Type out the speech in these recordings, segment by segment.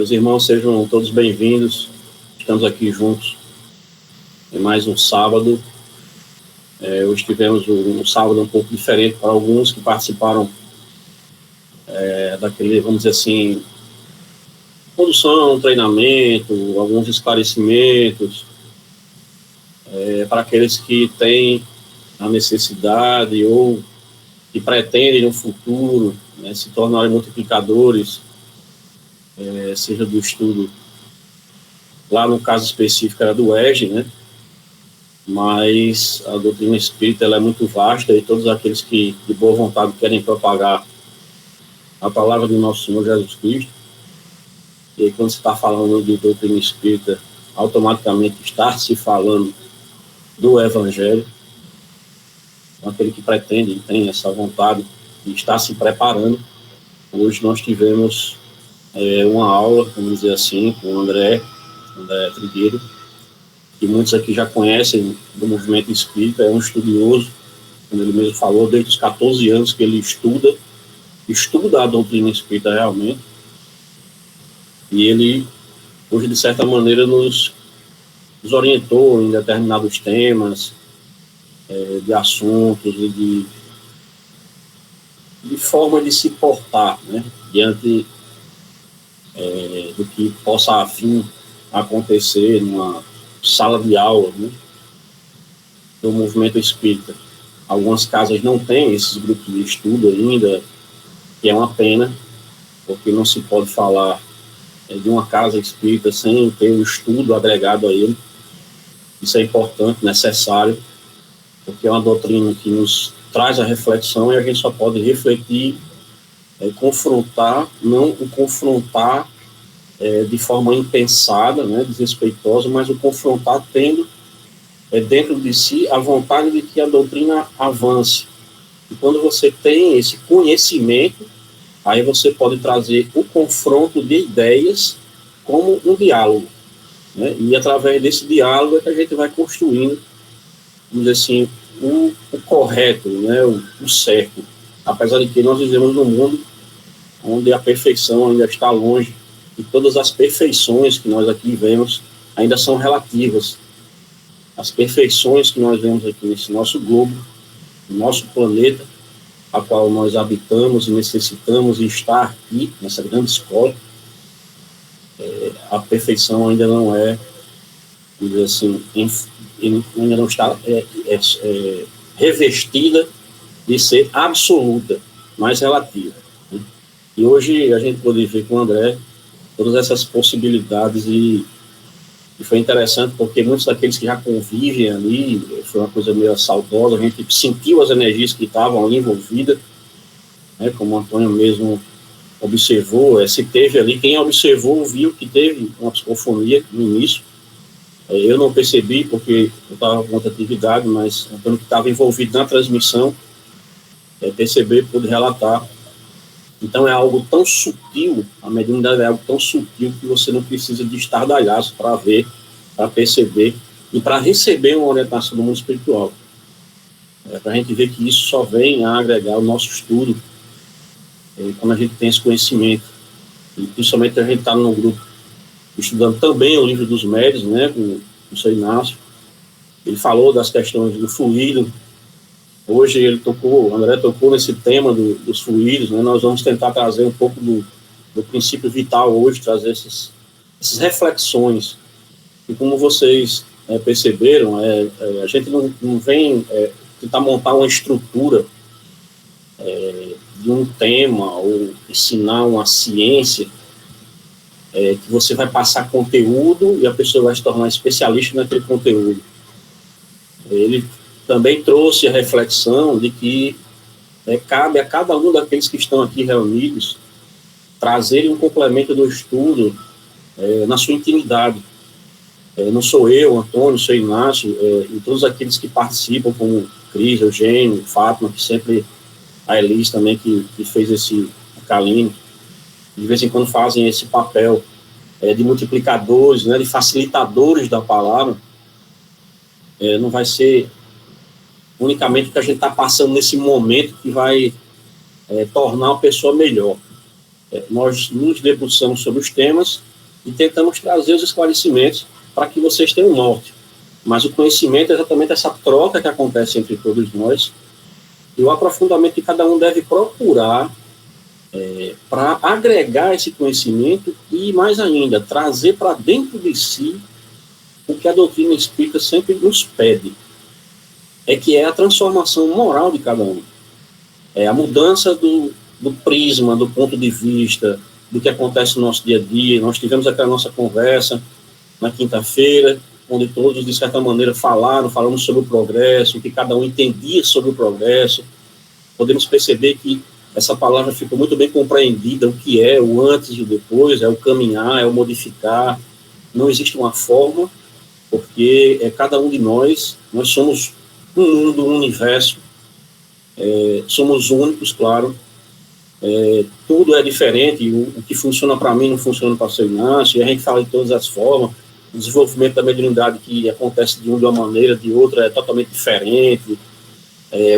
Meus irmãos, sejam todos bem-vindos. Estamos aqui juntos em mais um sábado. Hoje tivemos um sábado um pouco diferente para alguns que participaram daquele, vamos dizer assim, condução, treinamento, alguns esclarecimentos, para aqueles que têm a necessidade ou que pretendem no futuro, né, se tornarem multiplicadores, seja do estudo, lá no caso específico era do EGE, né? Mas a doutrina espírita ela é muito vasta e todos aqueles que de boa vontade querem propagar a palavra do nosso Senhor Jesus Cristo, e aí, quando se está falando de doutrina espírita, automaticamente está se falando do Evangelho. Aquele que pretende, tem essa vontade e está se preparando. Hoje nós tivemos uma aula, vamos dizer assim, com o André Trigueiro, que muitos aqui já conhecem do movimento espírita, é um estudioso, como ele mesmo falou, desde os 14 anos que ele estuda a doutrina espírita realmente, e ele, hoje, de certa maneira, nos orientou em determinados temas, de assuntos e de forma de se portar, né, diante do que possa vir a acontecer numa sala de aula, né, do movimento espírita. Algumas casas não têm esses grupos de estudo ainda, que é uma pena, porque não se pode falar de uma casa espírita sem ter o estudo agregado a ele. Isso é importante, necessário, porque é uma doutrina que nos traz a reflexão e a gente só pode refletir, confrontar, não o confrontar de forma impensada, né, desrespeitosa, mas o confrontar tendo dentro de si a vontade de que a doutrina avance. E quando você tem esse conhecimento, aí você pode trazer o confronto de ideias como um diálogo, né? E através desse diálogo é que a gente vai construindo, vamos dizer assim, o correto, né? o certo. Apesar de que nós vivemos num mundo onde a perfeição ainda está longe, e todas as perfeições que nós aqui vemos ainda são relativas. As perfeições que nós vemos aqui nesse nosso globo, no nosso planeta, a qual nós habitamos e necessitamos estar aqui, nessa grande escola, a perfeição ainda não é, vamos dizer assim, ainda não está revestida de ser absoluta, mas relativa, né? E hoje a gente pode ver com o André todas essas possibilidades e foi interessante porque muitos daqueles que já convivem ali, foi uma coisa meio saudosa, a gente sentiu as energias que estavam ali envolvidas, né, como o Antônio mesmo observou, se teve ali, quem observou viu que teve uma psicofonia no início. Eu não percebi porque eu estava com outra atividade, mas o Antônio que estava envolvido na transmissão, perceber, pude relatar. Então é algo tão sutil, a mediunidade é algo tão sutil que você não precisa de estardalhaço para ver, para perceber e para receber uma orientação do mundo espiritual. Para a gente ver que isso só vem a agregar o nosso estudo, quando a gente tem esse conhecimento. E principalmente a gente está num grupo estudando também o livro dos médiuns, né, com o seu Inácio. Ele falou das questões do fluido. Hoje o André tocou nesse tema dos fluidos, né? Nós vamos tentar trazer um pouco do princípio vital hoje, trazer essas reflexões. E como vocês perceberam, a gente não vem tentar montar uma estrutura de um tema ou ensinar uma ciência que você vai passar conteúdo e a pessoa vai se tornar especialista naquele conteúdo. Ele também trouxe a reflexão de que cabe a cada um daqueles que estão aqui reunidos trazerem um complemento do estudo na sua intimidade. Não sou eu, Antônio, seu Inácio, e todos aqueles que participam, como Cris, Eugênio, Fátima, que sempre, a Elis também, que fez a Kaline, de vez em quando fazem esse papel de multiplicadores, né, de facilitadores da palavra. Não vai ser unicamente o que a gente está passando nesse momento que vai tornar a pessoa melhor. Nós nos debruçamos sobre os temas e tentamos trazer os esclarecimentos para que vocês tenham um norte. Mas o conhecimento é exatamente essa troca que acontece entre todos nós, e o aprofundamento que cada um deve procurar para agregar esse conhecimento e, mais ainda, trazer para dentro de si o que a doutrina espírita sempre nos pede, que é a transformação moral de cada um. É a mudança do prisma, do ponto de vista, do que acontece no nosso dia a dia. Nós tivemos aquela nossa conversa na quinta-feira, onde todos, de certa maneira, falamos sobre o progresso, o que cada um entendia sobre o progresso. Podemos perceber que essa palavra ficou muito bem compreendida, o que é o antes e o depois, é o caminhar, é o modificar. Não existe uma forma, porque cada um de nós somos um mundo, um universo, somos únicos, claro, tudo é diferente, o que funciona para mim não funciona para o seu Inácio, e a gente fala de todas as formas. O desenvolvimento da mediunidade que acontece de uma maneira, de outra é totalmente diferente,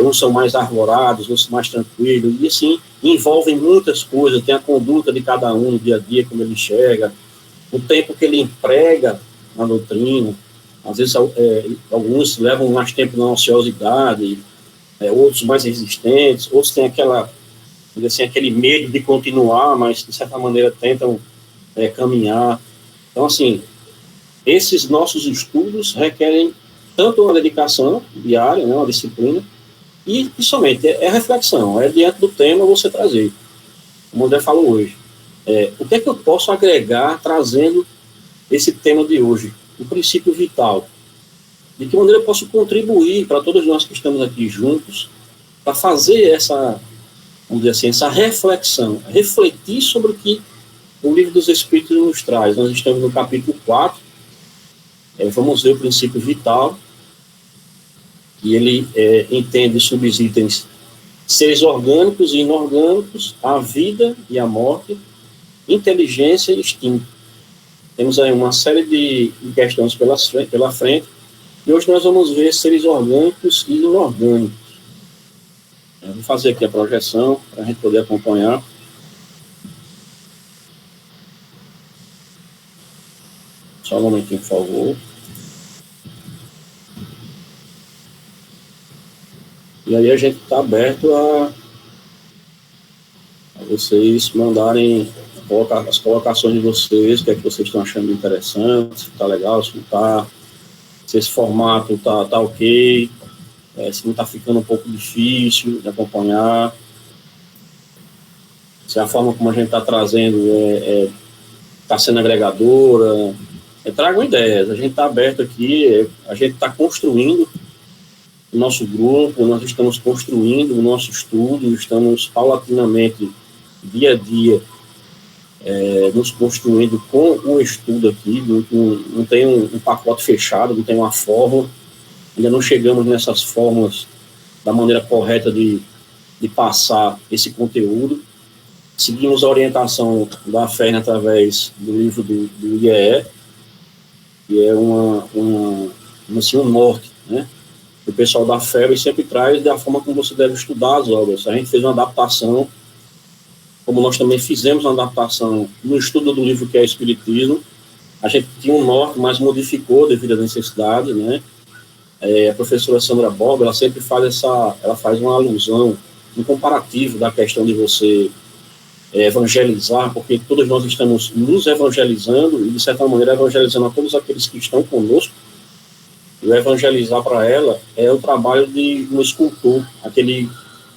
uns são mais arvorados, outros mais tranquilos, e assim, envolvem muitas coisas, tem a conduta de cada um no dia a dia, como ele enxerga, o tempo que ele emprega na doutrina. Às vezes alguns levam mais tempo na ociosidade, outros mais resistentes, outros têm aquele medo de continuar, mas de certa maneira tentam caminhar. Então, assim, esses nossos estudos requerem tanto uma dedicação diária, né, uma disciplina, e principalmente reflexão, diante do tema você trazer, como o André falou hoje. O que é que eu posso agregar trazendo esse tema de hoje? O princípio vital. De que maneira eu posso contribuir para todos nós que estamos aqui juntos, para fazer essa, vamos dizer assim, essa reflexão, refletir sobre o que o Livro dos Espíritos nos traz. Nós estamos no capítulo 4, vamos ver o princípio vital, que ele entende subitens seres orgânicos e inorgânicos, a vida e a morte, inteligência e instinto. Temos aí uma série de questões pela frente, e hoje nós vamos ver seres orgânicos e inorgânicos. Eu vou fazer aqui a projeção, para a gente poder acompanhar. Só um momentinho, por favor. E aí a gente está aberto a vocês mandarem as colocações de vocês, o que é que vocês estão achando interessante, se está legal, se não está, se esse formato está ok, se não está ficando um pouco difícil de acompanhar, se a forma como a gente está trazendo está sendo agregadora. Tragam ideias, a gente está aberto aqui, a gente está construindo o nosso grupo, nós estamos construindo o nosso estudo, estamos paulatinamente, dia a dia, nos construindo com o estudo aqui, não tem um pacote fechado, não tem uma fórmula, ainda não chegamos nessas fórmulas da maneira correta de passar esse conteúdo. Seguimos a orientação da FERN através do livro do IEE, que é um norte, né? O pessoal da FEB sempre traz da forma como você deve estudar as obras. A gente fez uma adaptação, como nós também fizemos uma adaptação no estudo do livro que é Espiritismo. A gente tinha um norte, mas modificou devido à necessidade, né? A professora Sandra Bob, ela sempre faz uma alusão, um comparativo da questão de você evangelizar, porque todos nós estamos nos evangelizando e, de certa maneira, evangelizando a todos aqueles que estão conosco. E o evangelizar para ela é o trabalho de um escultor, aquele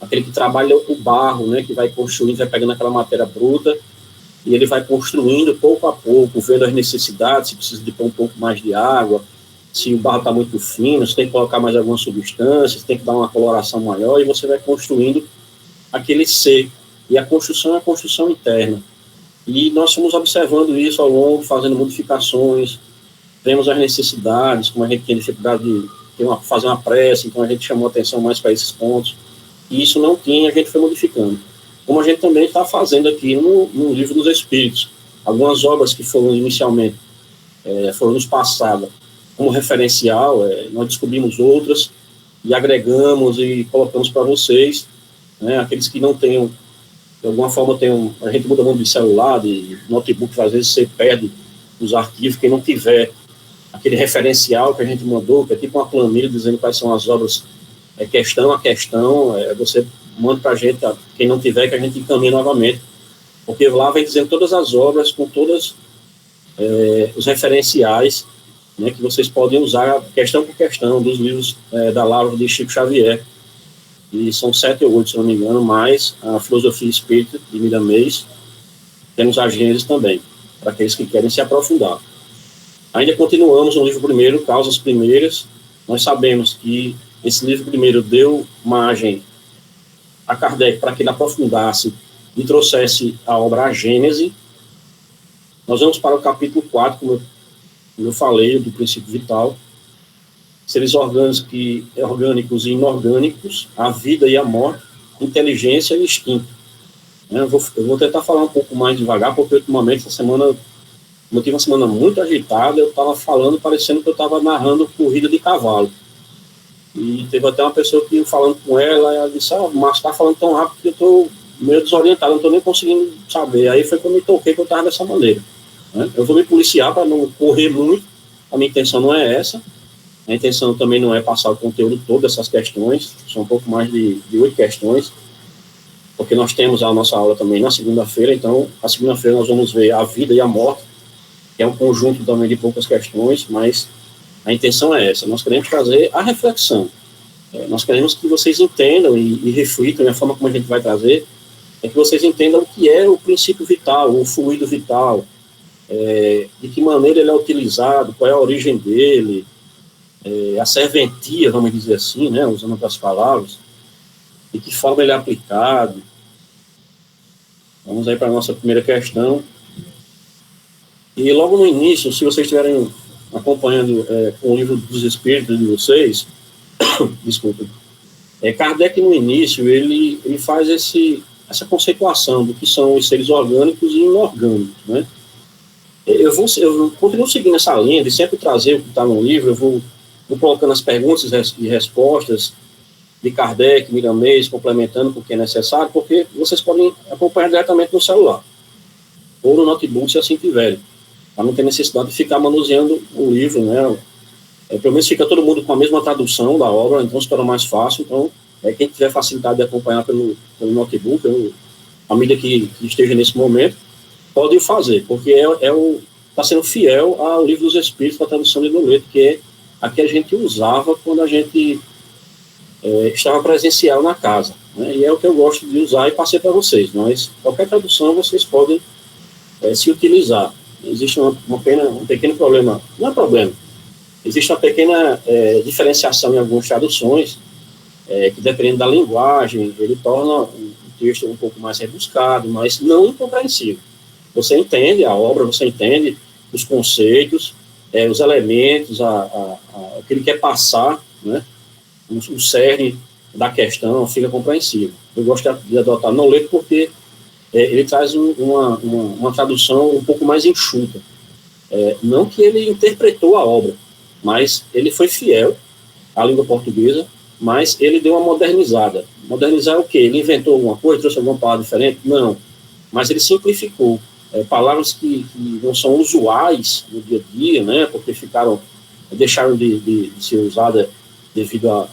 que trabalha o barro, né, que vai construindo, vai pegando aquela matéria bruta e ele vai construindo pouco a pouco, vendo as necessidades, se precisa de pôr um pouco mais de água, se o barro está muito fino, se tem que colocar mais algumas substâncias, tem que dar uma coloração maior, e você vai construindo aquele ser. E a construção é a construção interna. E nós fomos observando isso ao longo, fazendo modificações, vemos as necessidades, como a gente tem dificuldade de fazer uma prece, então a gente chamou atenção mais para esses pontos. E isso não tinha, a gente foi modificando. Como a gente também está fazendo aqui no Livro dos Espíritos. Algumas obras que foram inicialmente, foram nos passadas como referencial, nós descobrimos outras e agregamos e colocamos para vocês, né, aqueles que não tenham, de alguma forma, a gente muda muito de celular, de notebook, às vezes você perde os arquivos. Quem não tiver aquele referencial que a gente mandou, que é tipo uma planilha dizendo quais são as obras, questão a questão, você manda para a gente, quem não tiver, que a gente encaminha novamente, porque lá vem dizendo todas as obras, com todos os referenciais, né, que vocês podem usar, questão por questão, dos livros da Lavra de Chico Xavier, e são 7 ou 8, se não me engano, mais a Filosofia Espírita, de Miramês, temos a Gênesis também, para aqueles que querem se aprofundar. Ainda continuamos no livro primeiro, Causas Primeiras. Nós sabemos que esse livro primeiro deu margem a Kardec para que ele aprofundasse e trouxesse a obra A Gênese. Nós vamos para o capítulo 4, como eu falei, do princípio vital. Seres orgânicos e inorgânicos, a vida e a morte, inteligência e instinto. Eu vou tentar falar um pouco mais devagar, porque ultimamente, essa semana, eu tive uma semana muito agitada, eu estava falando, parecendo que eu estava narrando corrida de cavalo. E teve até uma pessoa que, falando com ela disse, mas está falando tão rápido que eu estou meio desorientado, não estou nem conseguindo saber. Aí foi que eu me toquei que eu estava dessa maneira. Eu vou me policiar para não correr muito, a minha intenção não é essa. A intenção também não é passar o conteúdo todo dessas questões, são um pouco mais de 8 questões, porque nós temos a nossa aula também na segunda-feira, então, a segunda-feira nós vamos ver a vida e a morte, que é um conjunto também de poucas questões, mas a intenção é essa, nós queremos trazer a reflexão, nós queremos que vocês entendam e reflitam, e a forma como a gente vai trazer, é que vocês entendam o que é o princípio vital, o fluido vital, de que maneira ele é utilizado, qual é a origem dele, a serventia, vamos dizer assim, né, usando outras palavras, de que forma ele é aplicado. Vamos aí para a nossa primeira questão. E logo no início, se vocês estiverem acompanhando o livro dos Espíritos de vocês, desculpa, Kardec no início, ele faz essa conceituação do que são os seres orgânicos e inorgânicos, né? Eu continuo seguindo essa linha de sempre trazer o que está no livro, eu vou colocando as perguntas e respostas de Kardec, Miramês, complementando porque é necessário, porque vocês podem acompanhar diretamente no celular, ou no notebook, se assim tiverem, para não ter necessidade de ficar manuseando o livro, né? Pelo menos fica todo mundo com a mesma tradução da obra, então se torna mais fácil. Então, quem tiver facilidade de acompanhar pelo notebook, a medida que esteja nesse momento, pode o fazer, porque está sendo fiel ao Livro dos Espíritos, da tradução de Noleto, que é a que a gente usava quando a gente estava presencial na casa, né? E é o que eu gosto de usar e passei para vocês, mas qualquer tradução vocês podem se utilizar. Existe um pequeno problema, não é problema, existe uma pequena diferenciação em algumas traduções, que dependendo da linguagem, ele torna o texto um pouco mais rebuscado, mas não incompreensível. Você entende a obra, você entende os conceitos, os elementos, o que ele quer passar, né? O cerne da questão fica compreensível. Eu gosto de adotar Noleto porque ele traz uma tradução um pouco mais enxuta. Não que ele interpretou a obra, mas ele foi fiel à língua portuguesa, mas ele deu uma modernizada. Modernizar o quê? Ele inventou alguma coisa, trouxe alguma palavra diferente? Não. Mas ele simplificou. Palavras que não são usuais no dia a dia, né, porque deixaram de ser usadas devido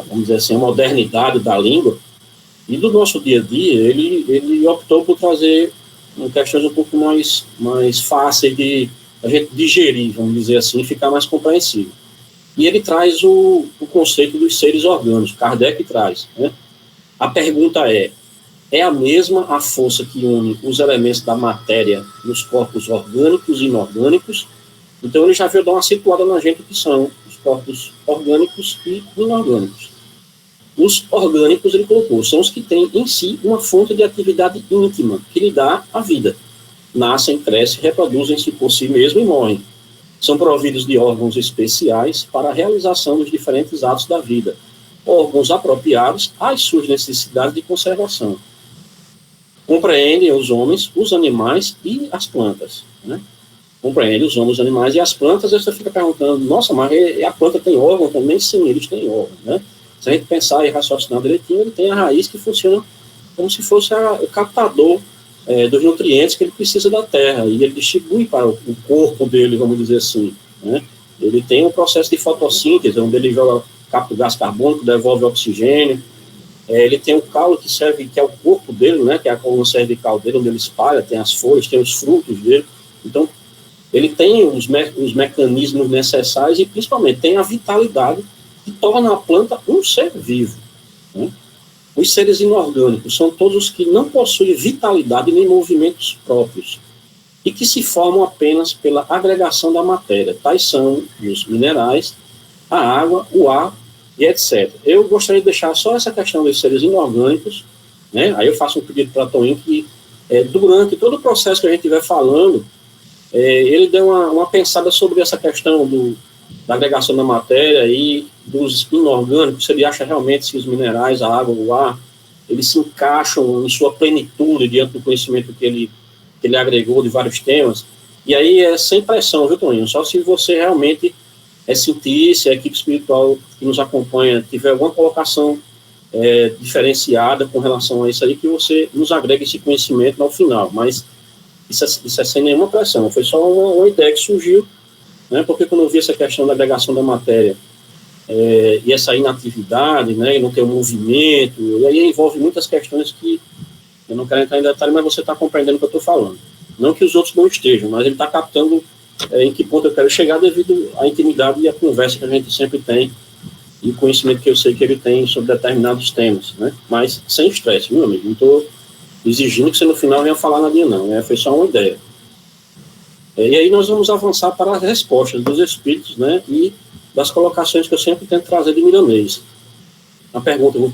vamos dizer assim, a modernidade da língua, e do nosso dia a dia, ele optou por trazer questões um pouco mais fáceis de a gente digerir, vamos dizer assim, e ficar mais compreensível. E ele traz o conceito dos seres orgânicos, Kardec traz, né? A pergunta é a mesma a força que une os elementos da matéria nos corpos orgânicos e inorgânicos? Então ele já veio dar uma situada na gente que são os corpos orgânicos e inorgânicos. Os orgânicos, ele colocou, são os que têm em si uma fonte de atividade íntima, que lhe dá a vida. Nascem, crescem, reproduzem-se por si mesmos e morrem. São providos de órgãos especiais para a realização dos diferentes atos da vida, órgãos apropriados às suas necessidades de conservação. Compreendem os homens, os animais e as plantas, né? Compreende os homens, os animais e as plantas. Aí você fica perguntando, nossa, mas a planta tem órgão também? Sim, eles têm órgão, né? Se a gente pensar e raciocinar direitinho, ele tem a raiz que funciona como se fosse o captador dos nutrientes que ele precisa da terra, e ele distribui para o corpo dele, vamos dizer assim, né? Ele tem um processo de fotossíntese, onde ele capta o gás carbônico, devolve oxigênio. Ele tem o caule que serve, que é o corpo dele, né? Que é a coluna cervical dele, onde ele espalha, tem as folhas, tem os frutos dele. Então, ele tem os mecanismos necessários e, principalmente, tem a vitalidade que torna a planta um ser vivo, né? Os seres inorgânicos são todos os que não possuem vitalidade nem movimentos próprios e que se formam apenas pela agregação da matéria. Tais são os minerais, a água, o ar e etc. Eu gostaria de deixar só essa questão dos seres inorgânicos, né? Aí eu faço um pedido para Toninho que, durante todo o processo que a gente estiver falando, ele dê uma pensada sobre essa questão da agregação da matéria e dos inorgânicos, se ele acha realmente que os minerais, a água, o ar, eles se encaixam em sua plenitude diante do conhecimento que ele agregou de vários temas. E aí é sem pressão, viu, Toninho? Só se você realmente sentir, se a equipe espiritual que nos acompanha tiver alguma colocação diferenciada com relação a isso aí, que você nos agregue esse conhecimento ao final. Mas isso é sem nenhuma pressão. Foi só uma ideia que surgiu, né? Porque quando eu vi essa questão da agregação da matéria e essa inatividade, né, e não ter um movimento, e aí envolve muitas questões que eu não quero entrar em detalhe, mas você está compreendendo o que eu estou falando. Não que os outros não estejam, mas ele está captando em que ponto eu quero chegar devido à intimidade e à conversa que a gente sempre tem e o conhecimento que eu sei que ele tem sobre determinados temas, né? Mas sem estresse, meu amigo. Não estou exigindo que você no final venha falar nadinha, não. Foi só uma ideia. E aí nós vamos avançar para as respostas dos espíritos, né? E das colocações que eu sempre tento trazer de Milanês. A pergunta, vou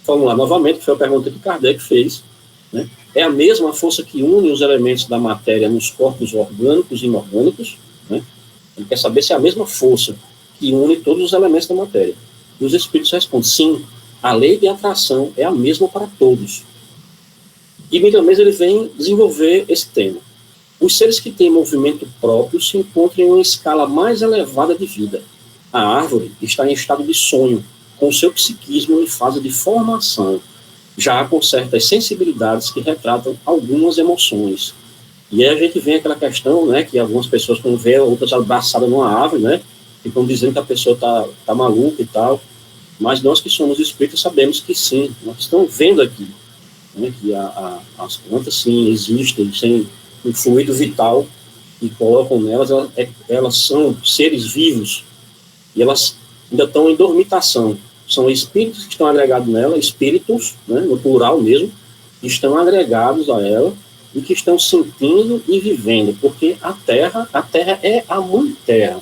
formular novamente, que foi a pergunta que Kardec fez, né? É a mesma força que une os elementos da matéria nos corpos orgânicos e inorgânicos, né? Ele quer saber se é a mesma força que une todos os elementos da matéria. E os espíritos respondem, sim, a lei de atração é a mesma para todos. E Milanês ele vem desenvolver esse tema. Os seres que têm movimento próprio se encontram em uma escala mais elevada de vida. A árvore está em estado de sonho, com seu psiquismo em fase de formação, já com certas sensibilidades que retratam algumas emoções. E aí a gente vê aquela questão, né, que algumas pessoas, quando vê outras abraçadas numa árvore, né, ficam dizendo que a pessoa tá maluca e tal, mas nós que somos espíritos sabemos que sim, nós estamos vendo aqui, né, que as plantas, sim, existem, sem um fluido vital que colocam nelas, elas são seres vivos, e elas ainda estão em dormitação. São espíritos que estão agregados nela, espíritos, né, no plural mesmo, que estão agregados a ela e que estão sentindo e vivendo, porque a Terra é a mãe Terra.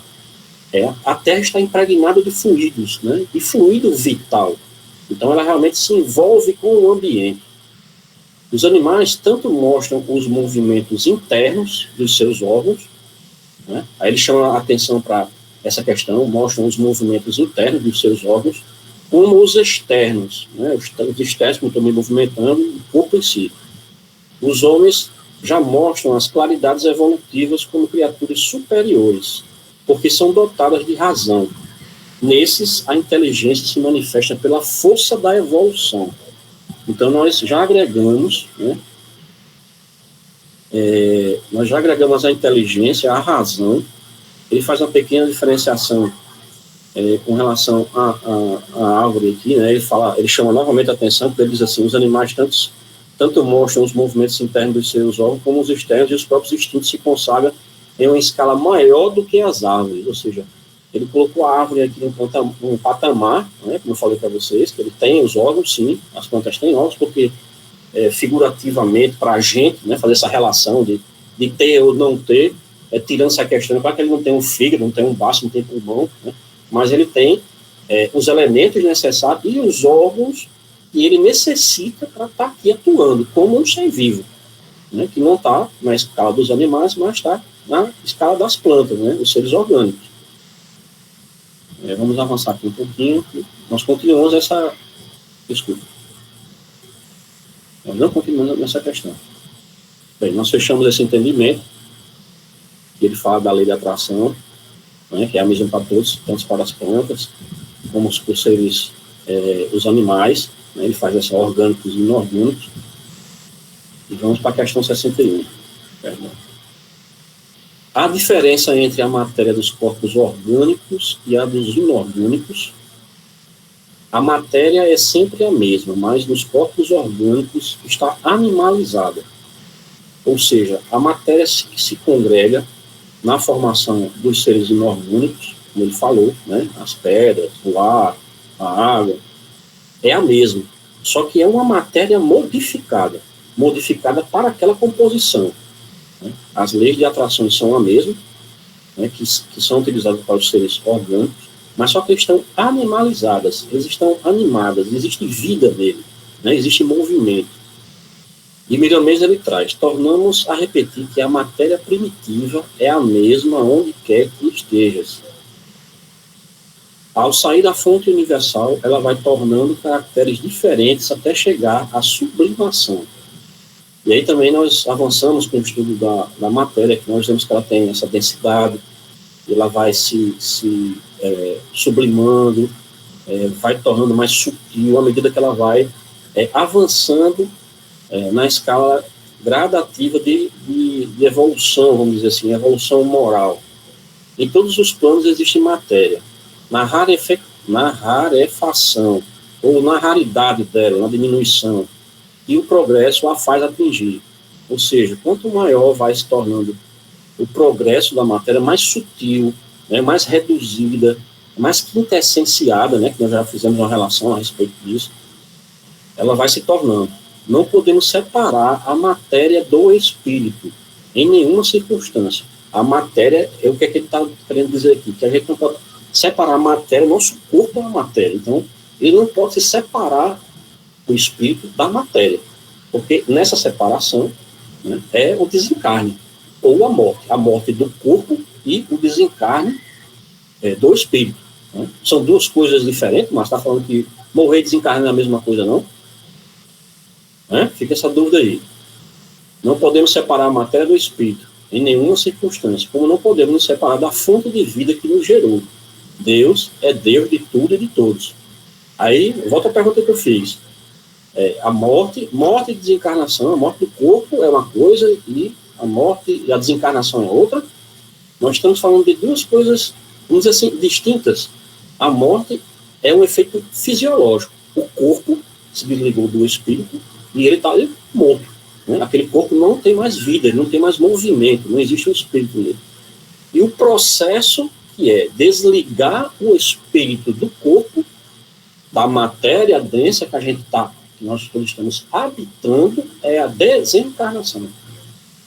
A Terra está impregnada de fluidos, né, de fluido vital. Então ela realmente se envolve com o ambiente. Os animais tanto mostram os movimentos internos dos seus órgãos, né, aí ele chama a atenção para essa questão, mostram os movimentos internos dos seus órgãos, como os externos, né, os externos que estão me movimentando, o corpo em si. Os homens já mostram as claridades evolutivas como criaturas superiores, porque são dotadas de razão. Nesses, a inteligência se manifesta pela força da evolução. Então, nós já agregamos, né, nós já agregamos a inteligência, a razão. Ele faz uma pequena diferenciação com relação à árvore aqui, né? Ele chama novamente a atenção, porque ele diz assim, os animais tanto mostram os movimentos internos dos seus órgãos, como os externos, e os próprios instintos se consagram em uma escala maior do que as árvores, ou seja, ele colocou a árvore aqui num patamar, né, como eu falei para vocês, que ele tem os órgãos, sim, as plantas têm órgãos, porque figurativamente, para a gente, né, fazer essa relação de ter ou não ter, tirando essa questão, para que ele não tem um fígado, não tem um baço, não tem pulmão, né, mas ele tem os elementos necessários e os órgãos que ele necessita para estar aqui atuando, como um ser vivo, né, que não está na escala dos animais, mas está na escala das plantas, né, os seres orgânicos. Vamos avançar aqui um pouquinho. Nós continuamos essa... Desculpa. Nós não continuamos nessa questão. Bem, nós fechamos esse entendimento. Ele fala da lei de atração, né, que é a mesma para todos, tanto para as plantas, como os seres, os animais, né, ele faz essa orgânicos e inorgânicos. E vamos para a questão 61. Perdão. A diferença entre a matéria dos corpos orgânicos e a dos inorgânicos. A matéria é sempre a mesma, mas nos corpos orgânicos está animalizada. Ou seja, a matéria que se congrega na formação dos seres inorgânicos, como ele falou, né, as pedras, o ar, a água, é a mesma. Só que é uma matéria modificada para aquela composição. Né? As leis de atração são a mesma, né, que são utilizadas para os seres orgânicos, mas só que estão animalizadas, eles estão animadas, existe vida nele, né, existe movimento. E Miramês ele traz, tornamos a repetir que a matéria primitiva é a mesma onde quer que estejas. Ao sair da fonte universal, ela vai tornando caracteres diferentes até chegar à sublimação. E aí também nós avançamos com o estudo da matéria, que nós vemos que ela tem essa densidade, ela vai se sublimando, vai tornando mais sutil à medida que ela vai avançando na escala gradativa de evolução, vamos dizer assim, evolução moral. Em todos os planos existe matéria. Na rarefação, ou na raridade dela, na diminuição, e o progresso a faz atingir. Ou seja, quanto maior vai se tornando o progresso da matéria, mais sutil, né, mais reduzida, mais quintessenciada, né, que nós já fizemos uma relação a respeito disso, ela vai se tornando. Não podemos separar a matéria do espírito, em nenhuma circunstância. A matéria, o que é que ele está querendo dizer aqui? Que a gente não pode separar a matéria, o nosso corpo é a matéria. Então, ele não pode se separar o espírito da matéria, porque nessa separação, né, é o desencarne, ou a morte do corpo e o desencarne do espírito. Né? São duas coisas diferentes, mas está falando que morrer e desencarne é a mesma coisa, não? Fica essa dúvida aí. Não podemos separar a matéria do espírito, em nenhuma circunstância, como não podemos nos separar da fonte de vida que nos gerou. Deus é Deus de tudo e de todos. Aí, volta à pergunta que eu fiz. A morte e desencarnação, a morte do corpo é uma coisa e a morte e a desencarnação é outra. Nós estamos falando de duas coisas, vamos dizer assim, distintas. A morte é um efeito fisiológico. O corpo se desligou do espírito e ele está morto. Né? Aquele corpo não tem mais vida, ele não tem mais movimento, não existe um espírito nele. E o processo que é desligar o espírito do corpo, da matéria densa que nós todos estamos habitando, é a desencarnação.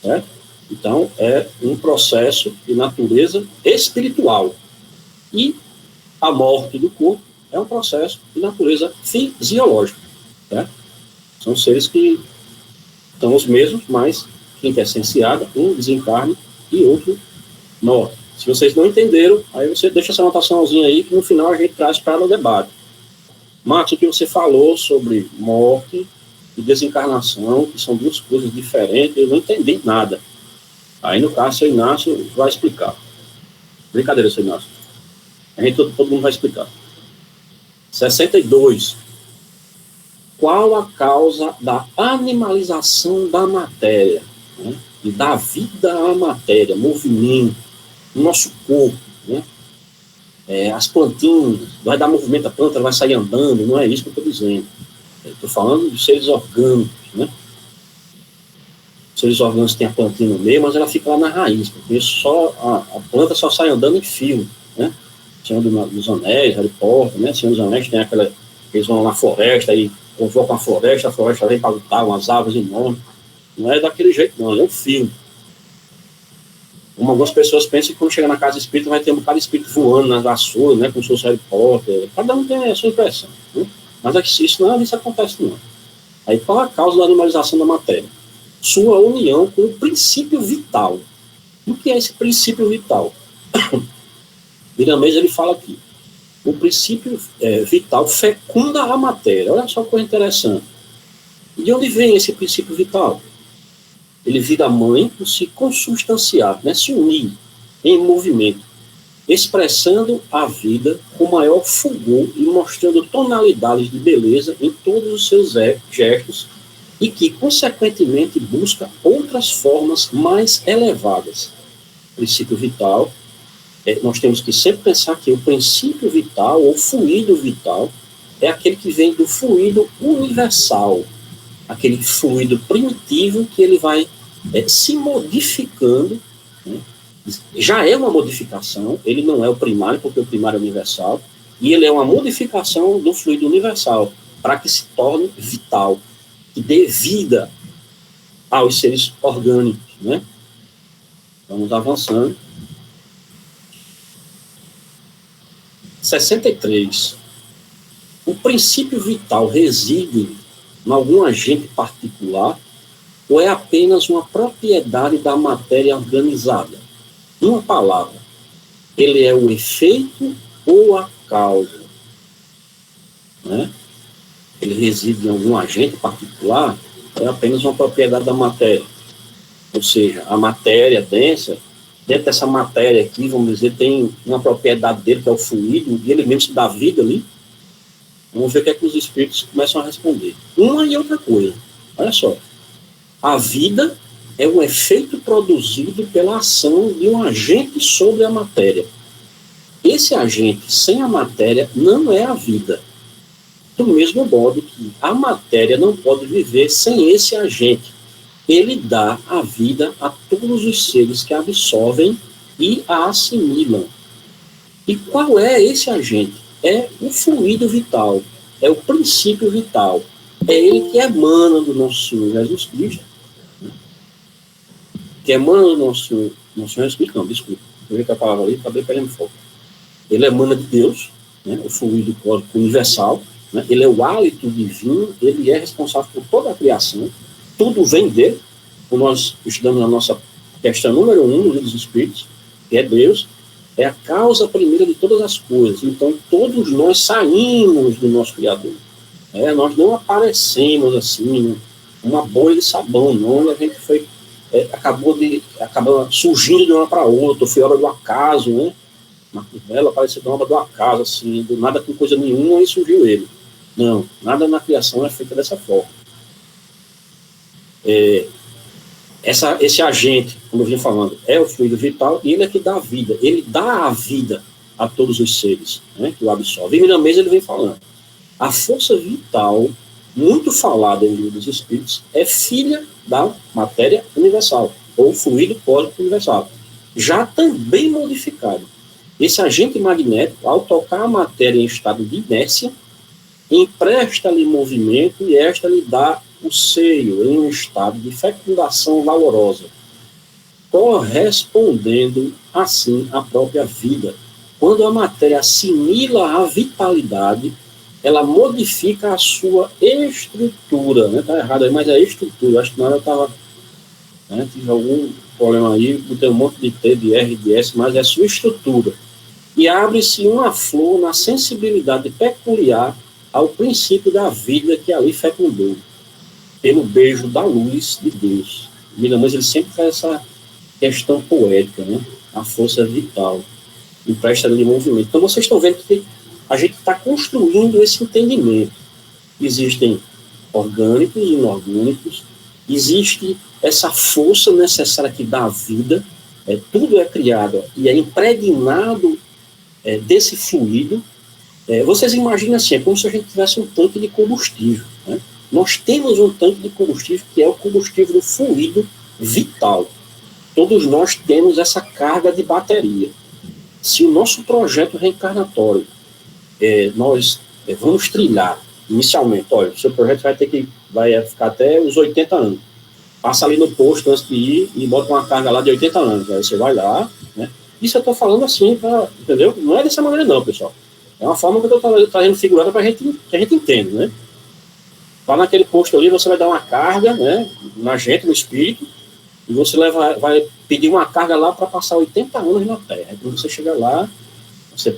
Certo? Então, é um processo de natureza espiritual. E a morte do corpo é um processo de natureza fisiológica. Certo? São seres que estão os mesmos, mas quintessenciada, um desencarne e outro morre. Se vocês não entenderam, aí você deixa essa anotaçãozinha aí, que no final a gente traz para o debate. Marcos, o que você falou sobre morte e desencarnação, que são duas coisas diferentes, eu não entendi nada. Aí, no caso, o seu Inácio vai explicar. Brincadeira, seu Inácio. A gente, todo mundo vai explicar. 62. Qual a causa da animalização da matéria? Né? E da vida à matéria, movimento, no nosso corpo, né? As plantinhas, vai dar movimento à planta, ela vai sair andando, não é isso que eu estou dizendo. Estou falando de seres orgânicos, né? Seres orgânicos têm a plantinha no meio, mas ela fica lá na raiz, porque a planta só sai andando em fio, né? Senhor dos Anéis, Harry Potter, né? Senhor dos Anéis tem aquela, eles vão na floresta e convocam a floresta vem para lutar, umas árvores enormes. Não é daquele jeito, não, é um fio. Como algumas pessoas pensam que quando chega na casa espírita vai ter um bocado de espírito voando nas vassouras, né, como se fosse Harry Potter. Cada um tem a sua impressão. Né? Mas isso acontece não. Aí qual a causa da animalização da matéria? Sua união com o princípio vital. O que é esse princípio vital? Miramês ele fala aqui. O princípio vital fecunda a matéria. Olha só que coisa interessante. E de onde vem esse princípio vital? Ele vira mãe por se consubstanciar, né, se unir em movimento, expressando a vida com maior fulgor e mostrando tonalidades de beleza em todos os seus gestos e que, consequentemente, busca outras formas mais elevadas. O princípio vital, nós temos que sempre pensar que o princípio vital, ou fluido vital, é aquele que vem do fluido universal, aquele fluido primitivo que ele vai se modificando, né? Já é uma modificação, ele não é o primário, porque o primário é universal, e ele é uma modificação do fluido universal, para que se torne vital, que dê vida aos seres orgânicos, né? Vamos avançando. 63. O princípio vital reside em algum agente particular ou é apenas uma propriedade da matéria organizada? Uma palavra, ele é o efeito ou a causa? Né? Ele reside em algum agente particular ou é apenas uma propriedade da matéria? Ou seja, a matéria densa, dentro dessa matéria aqui, vamos dizer, tem uma propriedade dele, que é o fluido, e ele mesmo se dá vida ali. Vamos ver o que é que os espíritos começam a responder. Uma e outra coisa. Olha só. A vida é um efeito produzido pela ação de um agente sobre a matéria. Esse agente, sem a matéria, não é a vida. Do mesmo modo que a matéria não pode viver sem esse agente. Ele dá a vida a todos os seres que a absorvem e a assimilam. E qual é esse agente? É o fluido vital, é o princípio vital. É ele que emana do nosso Senhor Jesus Cristo. Que emana do nosso Senhor Jesus Cristo, não, desculpa. Eu vi que a palavra ali, acabei perdendo foco. Ele emana de Deus, né, o fluido cósmico universal, né, ele é o hálito divino, ele é responsável por toda a criação, tudo vem dele, como nós estudamos na nossa questão número 1 no Livro dos Espíritos, que é Deus, é a causa primeira de todas as coisas. Então, todos nós saímos do nosso Criador. Nós não aparecemos assim, uma bolha de sabão, não, a gente foi, acabou surgindo de uma para outra, foi obra do acaso, né? Marcos Mello apareceu de uma obra do acaso, assim, do nada com coisa nenhuma, e surgiu ele. Não, nada na criação é feito dessa forma. Esse agente, como eu vinha falando, é o fluido vital, e ele é que dá a vida. Ele dá a vida a todos os seres, né, que o absorve. E na mesa ele vem falando. A força vital, muito falada em Livro dos Espíritos, é filha da matéria universal, ou fluido cósmico universal, já também modificado. Esse agente magnético, ao tocar a matéria em estado de inércia, empresta-lhe movimento e esta lhe dá o seio em um estado de fecundação valorosa, correspondendo assim à própria vida. Quando a matéria assimila a vitalidade, ela modifica a sua estrutura, né? Tá errado aí, mas é estrutura. Acho que na hora eu estava, né, tive algum problema aí, botei um monte de T, de R, de S, mas é a sua estrutura. E abre-se uma flor na sensibilidade peculiar ao princípio da vida que ali fecundou, pelo beijo da luz de Deus. Miramães, ele sempre faz essa questão poética, né? A força vital, empresta-lhe movimento. Então, vocês estão vendo que a gente está construindo esse entendimento. Existem orgânicos e inorgânicos, existe essa força necessária que dá a vida, tudo é criado e é impregnado desse fluido. Vocês imaginam assim, é como se a gente tivesse um tanque de combustível, né? Nós temos um tanque de combustível que é o combustível do fluido vital. Todos nós temos essa carga de bateria. Se o nosso projeto reencarnatório nós vamos trilhar inicialmente, olha, o seu projeto vai ficar até os 80 anos. Passa ali no posto antes de ir e bota uma carga lá de 80 anos. Aí você vai lá, né? Isso eu estou falando assim, entendeu? Não é dessa maneira não, pessoal. É uma forma que eu estou trazendo figurada para que a gente entenda, né? Lá naquele posto ali, você vai dar uma carga, né, na gente, no espírito, e você vai pedir uma carga lá para passar 80 anos na Terra. Quando você chega lá, você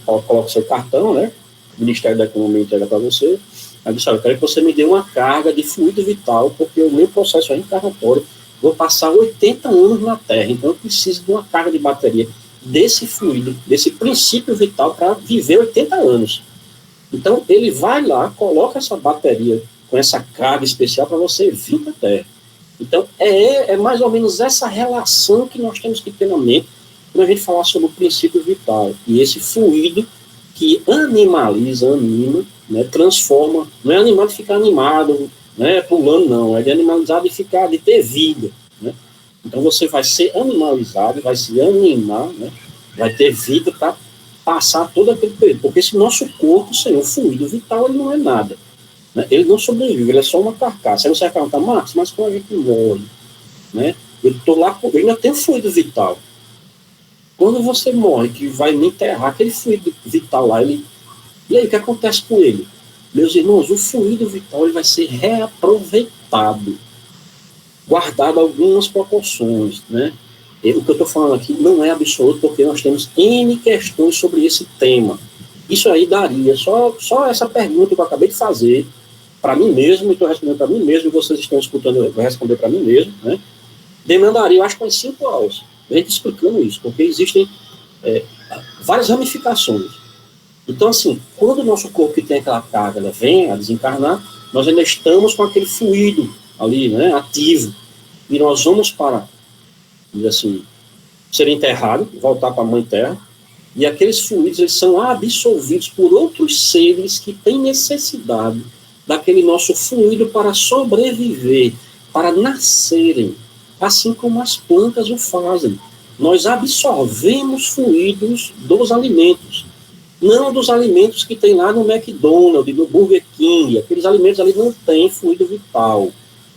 coloca o seu cartão, né, o Ministério da Economia entrega para você, aí diz, eu quero que você me dê uma carga de fluido vital, porque o meu processo reencarnatório, vou passar 80 anos na Terra, então eu preciso de uma carga de bateria desse fluido, desse princípio vital para viver 80 anos. Então, ele vai lá, coloca essa bateria com essa carga especial para você vir para a Terra. Então, é mais ou menos essa relação que nós temos que ter na mente quando a gente falar sobre o princípio vital. E esse fluido que animaliza, anima, né, transforma. Não é animado de ficar animado, né, pulando, não. É de animalizado de ter vida. Né? Então, você vai ser animalizado, vai se animar, né, vai ter vida para passar todo aquele período. Porque esse nosso corpo, Senhor, o fluido vital, ele não é nada. Né? Ele não sobrevive, ele é só uma carcaça. Aí você vai perguntar, Marcos, mas quando a gente morre, né? Eu estou lá, eu ainda tenho fluido vital. Quando você morre, que vai me enterrar, aquele fluido vital lá, e aí, o que acontece com ele? Meus irmãos, o fluido vital ele vai ser reaproveitado, guardado algumas proporções, né? O que eu estou falando aqui não é absoluto, porque nós temos N questões sobre esse tema. Isso aí daria, só essa pergunta que eu acabei de fazer, para mim mesmo, e estou respondendo para mim mesmo, e vocês estão escutando, eu vou responder para mim mesmo, né? Demandaria, eu acho, umas 5 aulas, a gente explicando isso, porque existem várias ramificações. Então, assim, quando o nosso corpo que tem aquela carga vem a desencarnar, nós ainda estamos com aquele fluido ali, né, ativo, e nós vamos para, assim, ser enterrado, voltar para a Mãe Terra, e aqueles fluidos eles são absorvidos por outros seres que têm necessidade daquele nosso fluido para sobreviver, para nascerem, assim como as plantas o fazem. Nós absorvemos fluidos dos alimentos, não dos alimentos que tem lá no McDonald's, no Burger King. Aqueles alimentos ali não têm fluido vital.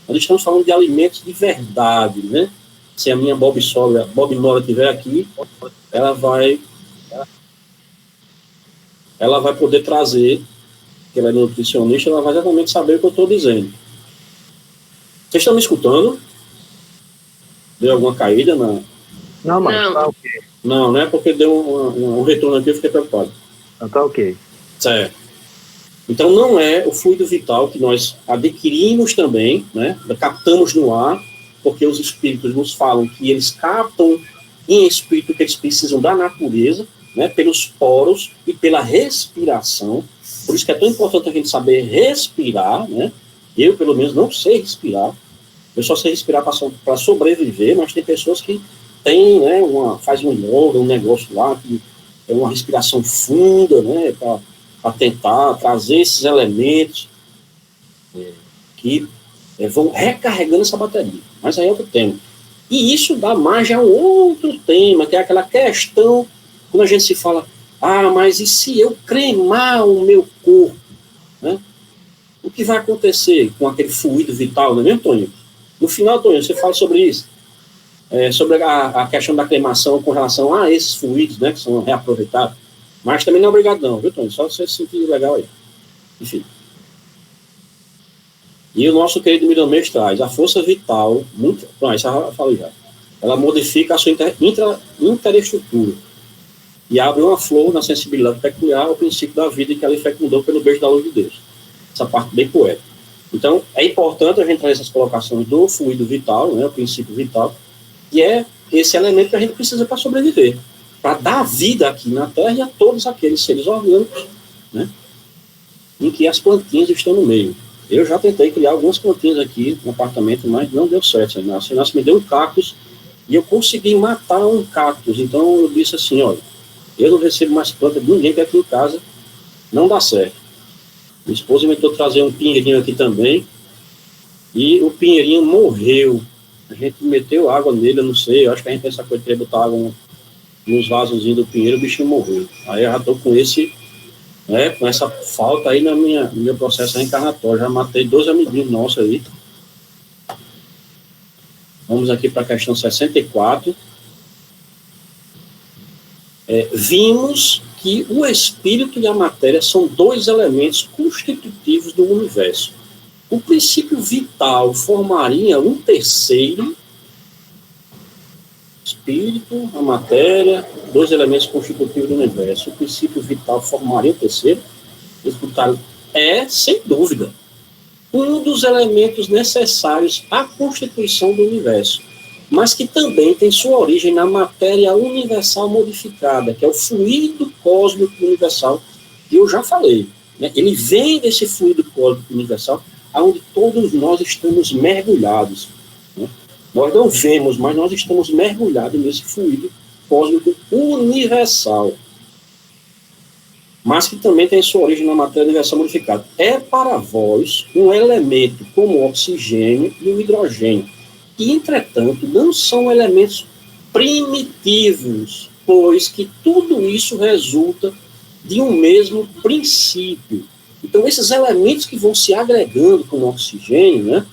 Nós estamos falando de alimentos de verdade, né? Se a minha Bob Nora estiver aqui, ela vai poder trazer, que ela é nutricionista, ela vai exatamente saber o que eu estou dizendo. Vocês estão me escutando? Deu alguma caída? Não, mas tá ok. Não, né? Porque deu um retorno aqui, eu fiquei preocupado. Não, tá ok. Certo. Então, não é o fluido vital que nós adquirimos também, né? Captamos no ar, porque os espíritos nos falam que eles captam em espírito que eles precisam da natureza, né? Pelos poros e pela respiração. Por isso que é tão importante a gente saber respirar, né? Eu, pelo menos, não sei respirar. Eu só sei respirar para sobreviver, mas tem pessoas que têm, né, faz um yoga, um negócio lá, que é uma respiração funda, né, para tentar trazer esses elementos que vão recarregando essa bateria. Mas aí é outro tema. E isso dá margem a um outro tema, que é aquela questão, quando a gente se fala, mas e se eu cremar o meu corpo? Né? O que vai acontecer com aquele fluido vital, não é mesmo, Tonho? No final, Tonho, você fala sobre isso, sobre a questão da cremação com relação a esses fluidos, né, que são reaproveitados, mas também não é obrigado não, viu, Tonho? Só você se sentir legal aí. Enfim. E o nosso querido Miramês traz a força vital, isso eu já falei já, ela modifica a sua interestrutura e abre uma flor na sensibilidade peculiar ao princípio da vida que ela fecundou pelo beijo da luz de Deus. Essa parte bem poética. Então, é importante a gente trazer essas colocações do fluido vital, né, o princípio vital, que é esse elemento que a gente precisa para sobreviver, para dar vida aqui na Terra e a todos aqueles seres orgânicos, né, em que as plantinhas estão no meio. Eu já tentei criar algumas plantinhas aqui no apartamento, mas não deu certo. A Senhora me deu um cactus e eu consegui matar um cactus. Então, eu disse assim, olha, eu não recebo mais planta de ninguém que aqui em casa não dá certo. Minha esposa inventou trazer um pinheirinho aqui também, e o pinheirinho morreu. A gente meteu água nele, eu não sei, eu acho que a gente pensa que eu botar água nos vasozinhos do pinheiro, o bichinho morreu. Aí eu já estou com com essa falta aí no meu processo reencarnatório. Já matei 2 amiguinhos nossos aí. Vamos aqui para a questão 64. Vimos que o espírito e a matéria são 2 elementos constitutivos do universo. O princípio vital formaria um terceiro. Espírito, a matéria, 2 elementos constitutivos do universo. O princípio vital formaria um terceiro. Sem dúvida, um dos elementos necessários à constituição do universo, mas que também tem sua origem na matéria universal modificada, que é o fluido cósmico universal, que eu já falei. Né? Ele vem desse fluido cósmico universal onde todos nós estamos mergulhados, né? Nós não vemos, mas nós estamos mergulhados nesse fluido cósmico universal, mas que também tem sua origem na matéria universal modificada. É para vós um elemento como o oxigênio e o hidrogênio, que, entretanto, não são elementos primitivos, pois que tudo isso resulta de um mesmo princípio. Então, esses elementos que vão se agregando com o oxigênio, né,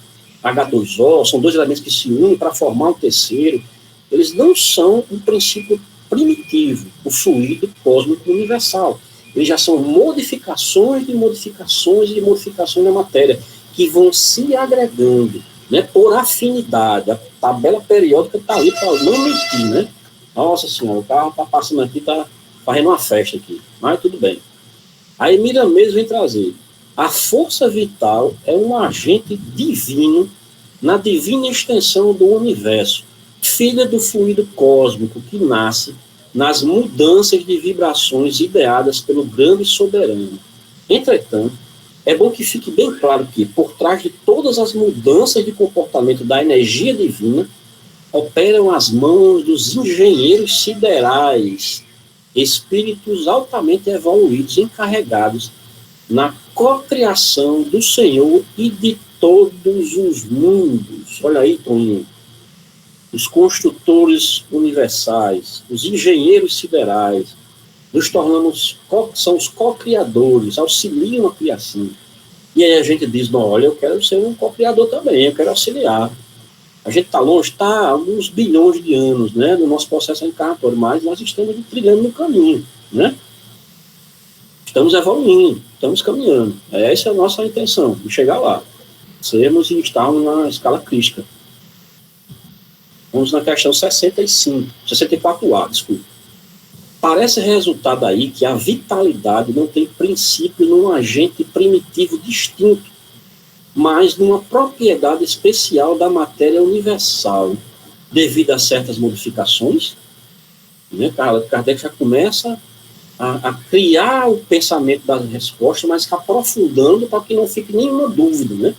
H2O, são dois elementos que se unem para formar um terceiro, eles não são um princípio primitivo, o fluido cósmico universal. Eles já são modificações de modificações de modificações da matéria, que vão se agregando, né, por afinidade. A tabela periódica está aí para não mentir, né? Nossa senhora, o carro está passando aqui, está fazendo uma festa aqui, mas tudo bem. Aí Miramês vem trazer: a força vital é um agente divino na divina extensão do universo, filha do fluido cósmico que nasce nas mudanças de vibrações ideadas pelo grande soberano. Entretanto, é bom que fique bem claro que, por trás de todas as mudanças de comportamento da energia divina, operam as mãos dos engenheiros siderais, espíritos altamente evoluídos, encarregados na cocriação do Senhor e de todos os mundos. Olha aí, Toninho. Os construtores universais, os engenheiros siderais, nos tornamos, são os co-criadores, auxiliam a criação. E aí a gente diz: não, olha, eu quero ser um co-criador também, eu quero auxiliar. A gente está longe, está há alguns bilhões de anos, né, no nosso processo encarnatório, mas nós estamos trilhando no caminho, né? Estamos evoluindo, estamos caminhando. Essa é a nossa intenção, de chegar lá. Sermos e estarmos na escala crística. Vamos na questão 64A, desculpa. Parece resultar daí que a vitalidade não tem princípio num agente primitivo distinto, mas numa propriedade especial da matéria universal, devido a certas modificações, né? Kardec já começa a criar o pensamento das respostas, mas aprofundando para que não fique nenhuma dúvida, né?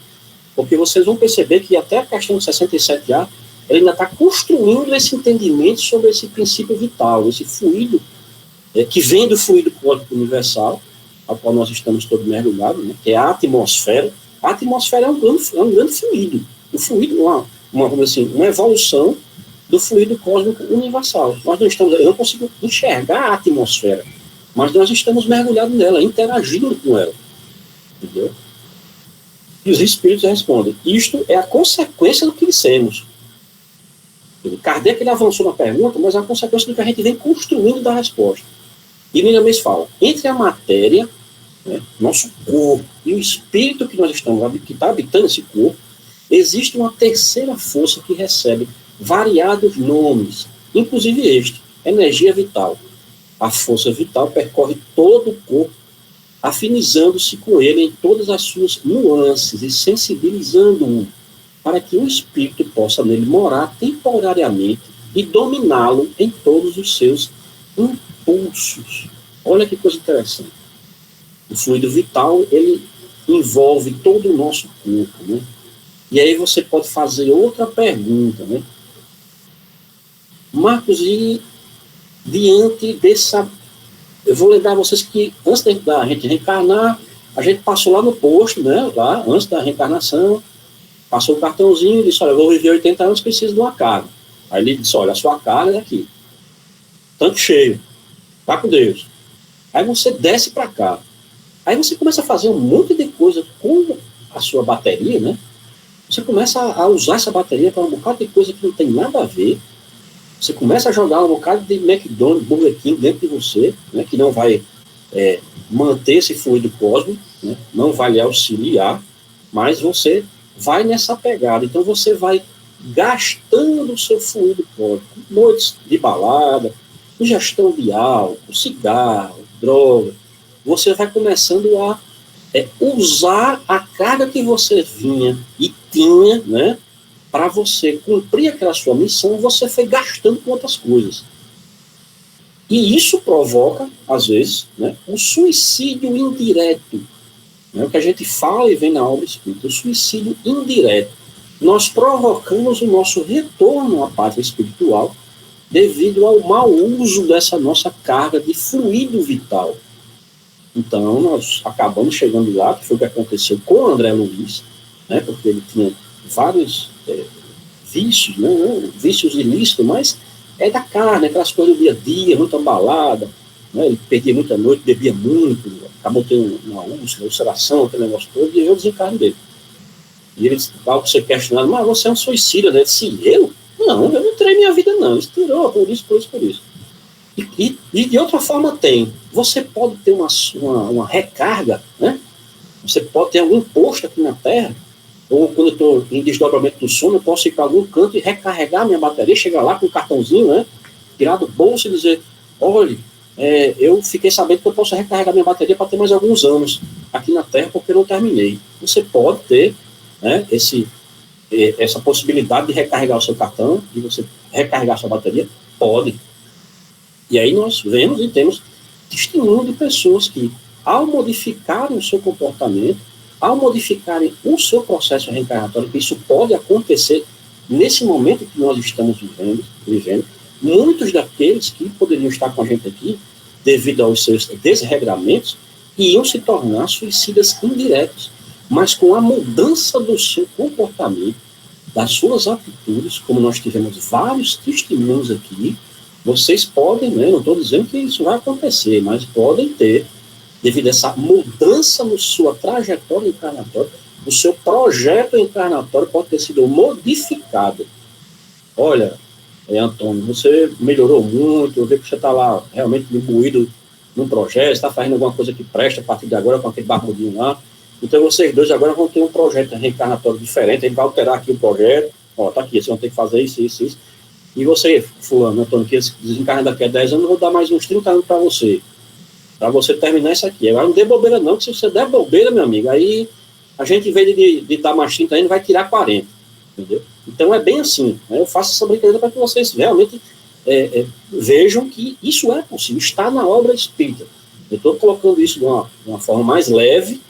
Porque vocês vão perceber que até a questão 67A, ele ainda está construindo esse entendimento sobre esse princípio vital, esse fluido, que vem do fluido cósmico universal, ao qual nós estamos todos mergulhados, né, que é a atmosfera. A atmosfera é um grande fluido. O fluido, vamos dizer assim, uma evolução do fluido cósmico universal. Eu não consigo enxergar a atmosfera, mas nós estamos mergulhados nela, interagindo com ela. Entendeu? E os espíritos respondem: isto é a consequência do que dissemos. Kardec, ele avançou na pergunta, mas é a consequência do que a gente vem construindo da resposta. E Miramês fala: entre a matéria, né, nosso corpo, e o espírito que nós estamos, que está habitando esse corpo, existe uma terceira força que recebe variados nomes, inclusive este, energia vital. A força vital percorre todo o corpo, afinizando-se com ele em todas as suas nuances e sensibilizando-o, para que o espírito possa nele morar temporariamente e dominá-lo em todos os seus impulsos. Olha que coisa interessante. O fluido vital, ele envolve todo o nosso corpo, né? E aí você pode fazer outra pergunta, né? Marcos, e diante dessa... Eu vou lembrar vocês que antes da gente reencarnar, a gente passou lá no posto, né? Lá, antes da reencarnação, passou o cartãozinho e disse: olha, eu vou viver 80 anos, preciso de uma carga. Aí ele disse: olha, a sua carga é aqui. Tanque cheio. Vá com Deus. Aí você desce para cá. Aí você começa a fazer um monte de coisa com a sua bateria, né? Você começa a usar essa bateria para um bocado de coisa que não tem nada a ver. Você começa a jogar um bocado de McDonald's, Burger King dentro de você, né? Que não vai manter esse fluido cósmico, né? Não vai lhe auxiliar, mas você vai nessa pegada. Então você vai gastando o seu fluido cósmico, noites de balada, ingestão de álcool, cigarro, droga. Você vai começando a usar a carga que você vinha e tinha, né, para você cumprir aquela sua missão. Você foi gastando com outras coisas. E isso provoca, às vezes, né, um suicídio indireto, né? O que a gente fala e vê na obra espírita, o suicídio indireto. Nós provocamos o nosso retorno à pátria espiritual devido ao mau uso dessa nossa carga de fluido vital. Então, nós acabamos chegando lá, que foi o que aconteceu com o André Luiz, né, porque ele tinha vários vícios, né, vícios ilícitos, mas é da carne, aquelas coisas do dia a dia, muita balada, né, ele perdia muita noite, bebia muito, acabou tendo uma úlcera, ulceração, aquele negócio todo, e veio o desencarne dele. E ele estava ser questionado, mas você é um suicida, né? Se eu? Não, eu não tirei minha vida, não. Isso tirou, por isso. E de outra forma tem. Você pode ter uma recarga, né? Você pode ter algum posto aqui na Terra, ou quando eu estou em desdobramento do sono, eu posso ir para algum canto e recarregar minha bateria, chegar lá com um cartãozinho, né? Tirar do bolso e dizer, olha, eu fiquei sabendo que eu posso recarregar minha bateria para ter mais alguns anos aqui na Terra, porque eu não terminei. Você pode ter, né, essa possibilidade de recarregar o seu cartão, de você recarregar a sua bateria, pode. E aí nós vemos e temos testemunho de pessoas que, ao modificarem o seu comportamento, ao modificarem o seu processo reencarnatório, que isso pode acontecer nesse momento que nós estamos vivendo, muitos daqueles que poderiam estar com a gente aqui, devido aos seus desregramentos, iam se tornar suicidas indiretos, mas com a mudança do seu comportamento, das suas atitudes, como nós tivemos vários testemunhos aqui, vocês podem, né, não estou dizendo que isso vai acontecer, mas podem ter, devido a essa mudança na sua trajetória encarnatória, o seu projeto encarnatório pode ter sido modificado. Olha, Antônio, você melhorou muito, eu vejo que você está lá realmente imbuído num projeto, está fazendo alguma coisa que presta a partir de agora com aquele barbudinho lá. Então vocês dois agora vão ter um projeto reencarnatório diferente, ele vai alterar aqui o projeto, ó, tá aqui, vocês vão ter que fazer isso. E você, fulano, Antônio, que desencarna daqui a 10 anos, eu vou dar mais uns 30 anos para você terminar isso aqui. Agora não dê bobeira não, que se você der bobeira, meu amigo, aí a gente, em vez de dar mais 30 anos, vai tirar 40, entendeu? Então é bem assim, né? Eu faço essa brincadeira para que vocês realmente vejam que isso é possível, está na obra espírita. Eu estou colocando isso de uma forma mais leve,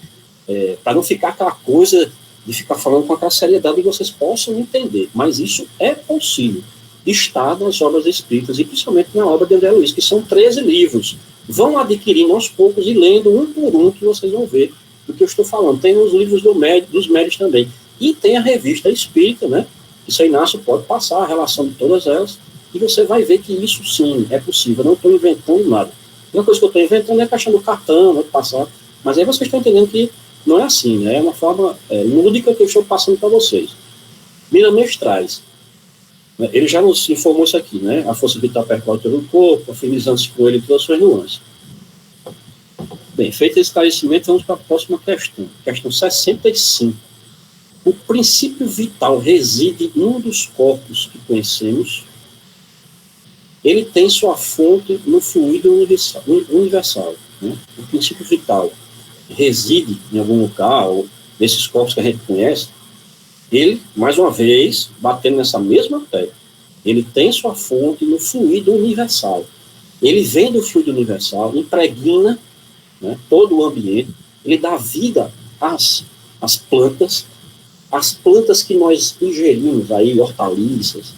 para não ficar aquela coisa de ficar falando com aquela seriedade que vocês possam entender, mas isso é possível, está nas obras espíritas e principalmente na obra de André Luiz, que são 13 livros. Vão adquirindo aos poucos e lendo um por um, que vocês vão ver do que eu estou falando. Tem os livros dos médios também, e tem a revista espírita, né, que seu Inácio pode passar a relação de todas elas, e você vai ver que isso sim é possível. Eu não estou inventando nada. Uma coisa que eu estou inventando é a questão do cartão, né, passar, mas aí vocês estão entendendo que não é assim, né? É uma forma lúdica que eu estou passando para vocês. Mira Mestrais, né, ele já nos informou isso aqui, né? A força vital percorre todo o corpo, afinizando-se com ele todas as suas nuances. Bem, feito esse esclarecimento, vamos para a próxima questão. Questão 65. O princípio vital reside em um dos corpos que conhecemos. Ele tem sua fonte no fluido universal, né? O princípio vital reside em algum local, nesses corpos que a gente conhece. Ele, mais uma vez, batendo nessa mesma tecla, ele tem sua fonte no fluido universal. Ele vem do fluido universal, impregna, né, todo o ambiente, ele dá vida às plantas, as plantas que nós ingerimos aí, hortaliças,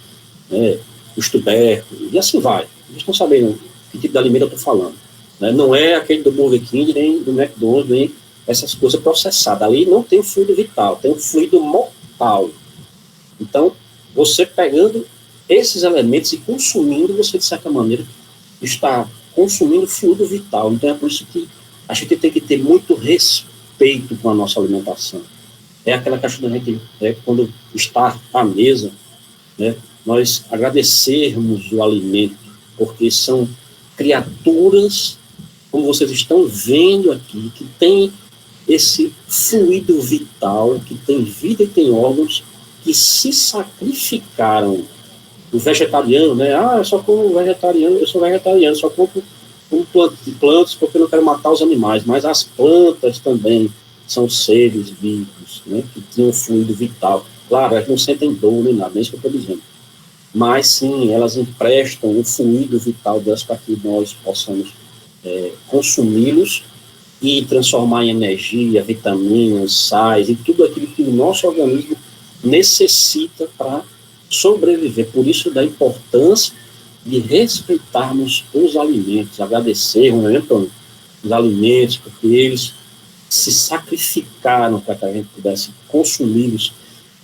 né, os tubérculos, e assim vai. Vocês estão sabendo que tipo de alimento eu estou falando. Né? Não é aquele do Burger King, nem do McDonald's, nem essas coisas processadas. Ali não tem o fluido vital, tem o fluido mortal. Então, você pegando esses elementos e consumindo, você, de certa maneira, está consumindo fluido vital. Então, é por isso que a gente tem que ter muito respeito com a nossa alimentação. É aquela questão da gente, quando está à mesa, né, nós agradecermos o alimento, porque são criaturas, como vocês estão vendo aqui, que tem esse fluido vital, que tem vida e tem órgãos, que se sacrificaram. O vegetariano, né? Eu só como vegetariano, eu sou vegetariano, só como plantas porque eu não quero matar os animais, mas as plantas também são seres vivos, né? Que têm um fluido vital. Claro, elas não sentem dor nem nada, nem isso que eu estou dizendo. Mas sim, elas emprestam o fluido vital delas para que nós possamos consumi-los e transformar em energia, vitaminas, sais e tudo aquilo que o nosso organismo necessita para sobreviver. Por isso da importância de respeitarmos os alimentos, agradecermos, né, Antônio, os alimentos, porque eles se sacrificaram para que a gente pudesse consumi-los.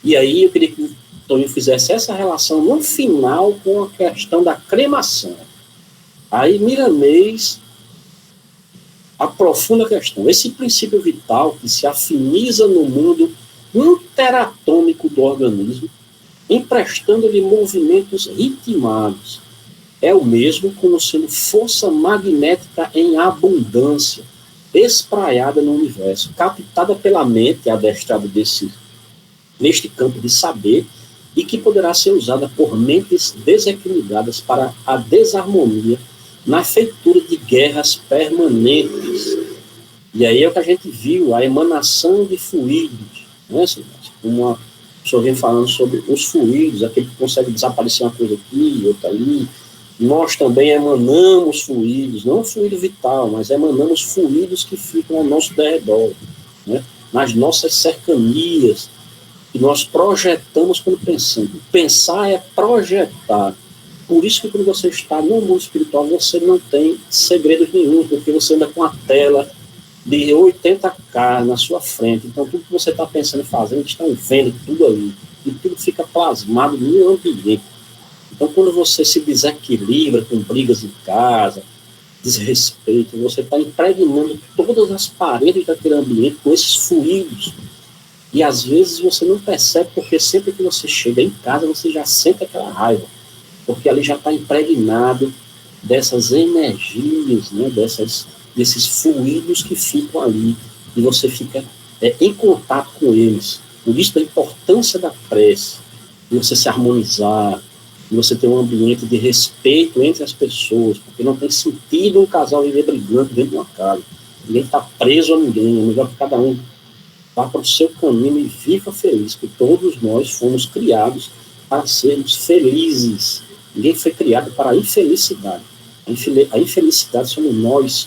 E aí eu queria que o Toninho fizesse essa relação no final com a questão da cremação. Aí Milanês aprofunda a questão. Esse princípio vital que se afiniza no mundo interatômico do organismo, emprestando-lhe movimentos ritmados, é o mesmo como sendo força magnética em abundância, espraiada no universo, captada pela mente adestrada neste campo de saber e que poderá ser usada por mentes desequilibradas para a desarmonia na feitura de guerras permanentes. E aí é o que a gente viu, a emanação de fluidos, né, como a pessoa vem falando sobre os fluidos, aquele que consegue desaparecer uma coisa aqui, outra ali. Nós também emanamos fluidos, não fluido vital, mas emanamos fluidos que ficam ao nosso redor, né, nas nossas cercanias, que nós projetamos quando pensamos. Pensar é projetar. Por isso que quando você está no mundo espiritual, você não tem segredos nenhum, porque você anda com a tela de 80K na sua frente. Então, tudo que você está pensando e fazendo, estão vendo tudo ali. E tudo fica plasmado no ambiente. Então, quando você se desequilibra com brigas em casa, desrespeito, você está impregnando todas as paredes daquele ambiente com esses fluidos. E, às vezes, você não percebe, porque sempre que você chega em casa, você já sente aquela raiva. Porque ali já está impregnado dessas energias, né, desses fluidos que ficam ali, e você fica em contato com eles. Por isso, a importância da prece, de você se harmonizar, de você ter um ambiente de respeito entre as pessoas, porque não tem sentido um casal viver brigando dentro de uma casa. Ninguém está preso a ninguém, é melhor que cada um vá para o seu caminho e viva feliz, porque todos nós fomos criados para sermos felizes. Ninguém foi criado para a infelicidade. A infelicidade somos nós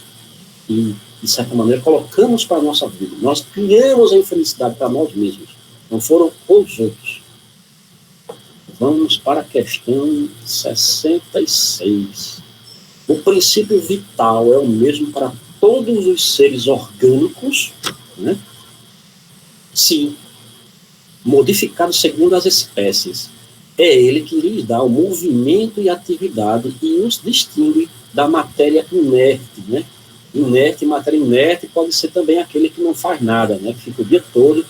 que, de certa maneira, colocamos para a nossa vida. Nós criamos a infelicidade para nós mesmos, não foram os outros. Vamos para a questão 66. O princípio vital é o mesmo para todos os seres orgânicos, né? Sim, modificado segundo as espécies. É ele que lhes dá o movimento e atividade e os distingue da matéria inerte, né? Inerte, matéria inerte pode ser também aquele que não faz nada, né? Que fica o dia todo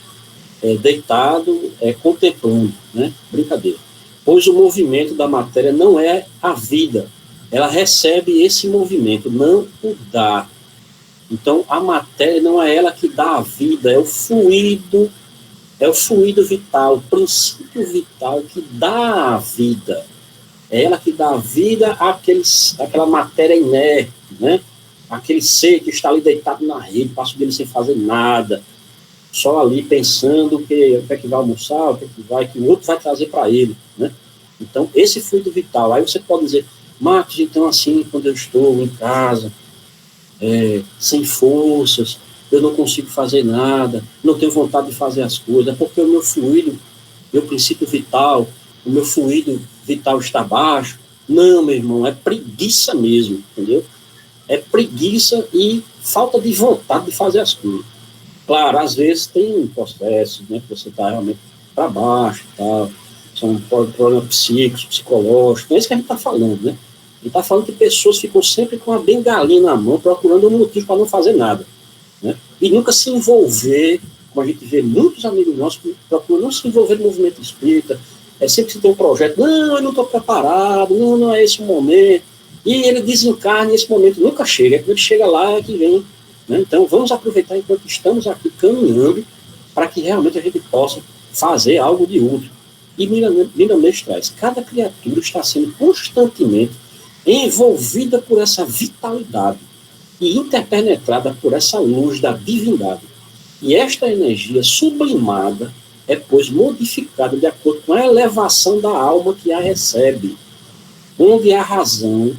deitado, contemplando, né? Brincadeira. Pois o movimento da matéria não é a vida, ela recebe esse movimento, não o dá. Então, a matéria não é ela que dá a vida, é o fluido vital, o princípio vital que dá a vida. É ela que dá a vida àquela matéria inerte, né? Aquele ser que está ali deitado na rede, passa dele sem fazer nada, só ali pensando o que é que vai almoçar, o que o outro vai trazer para ele, né? Então, esse fluido vital, aí você pode dizer, Marcos, então assim, quando eu estou em casa, sem forças, eu não consigo fazer nada, não tenho vontade de fazer as coisas, é porque o meu fluido, meu princípio vital, o meu fluido vital está baixo. Não, meu irmão, é preguiça mesmo, entendeu? É preguiça e falta de vontade de fazer as coisas. Claro, às vezes tem processos, né, que você está realmente para baixo e tal, são problemas psicológicos, é isso que a gente está falando, né? A gente está falando que pessoas ficam sempre com a bengalinha na mão, procurando um motivo para não fazer nada, né? E nunca se envolver, como a gente vê muitos amigos nossos que procuram não se envolver no movimento espírita, sempre que tem um projeto, não, eu não estou preparado, não é esse o momento, e ele desencarna e esse momento nunca chega, quando ele chega lá é que vem, né? Então vamos aproveitar enquanto estamos aqui caminhando para que realmente a gente possa fazer algo de útil. E Milanês traz, cada criatura está sendo constantemente envolvida por essa vitalidade e interpenetrada por essa luz da divindade. E esta energia sublimada é, pois, modificada de acordo com a elevação da alma que a recebe, onde a razão,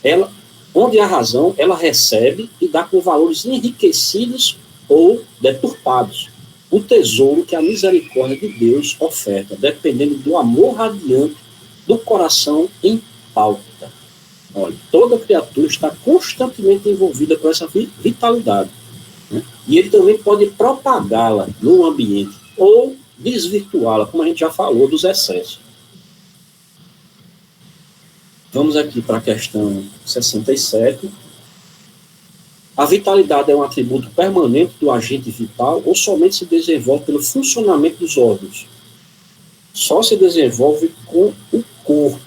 ela onde a razão ela recebe e dá com valores enriquecidos ou deturpados o tesouro que a misericórdia de Deus oferta, dependendo do amor radiante do coração em pauta. Olha, toda criatura está constantemente envolvida com essa vitalidade, né? E ele também pode propagá-la no ambiente ou desvirtuá-la, como a gente já falou, dos excessos. Vamos aqui para a questão 67. A vitalidade é um atributo permanente do agente vital ou somente se desenvolve pelo funcionamento dos órgãos? Só se desenvolve com o corpo.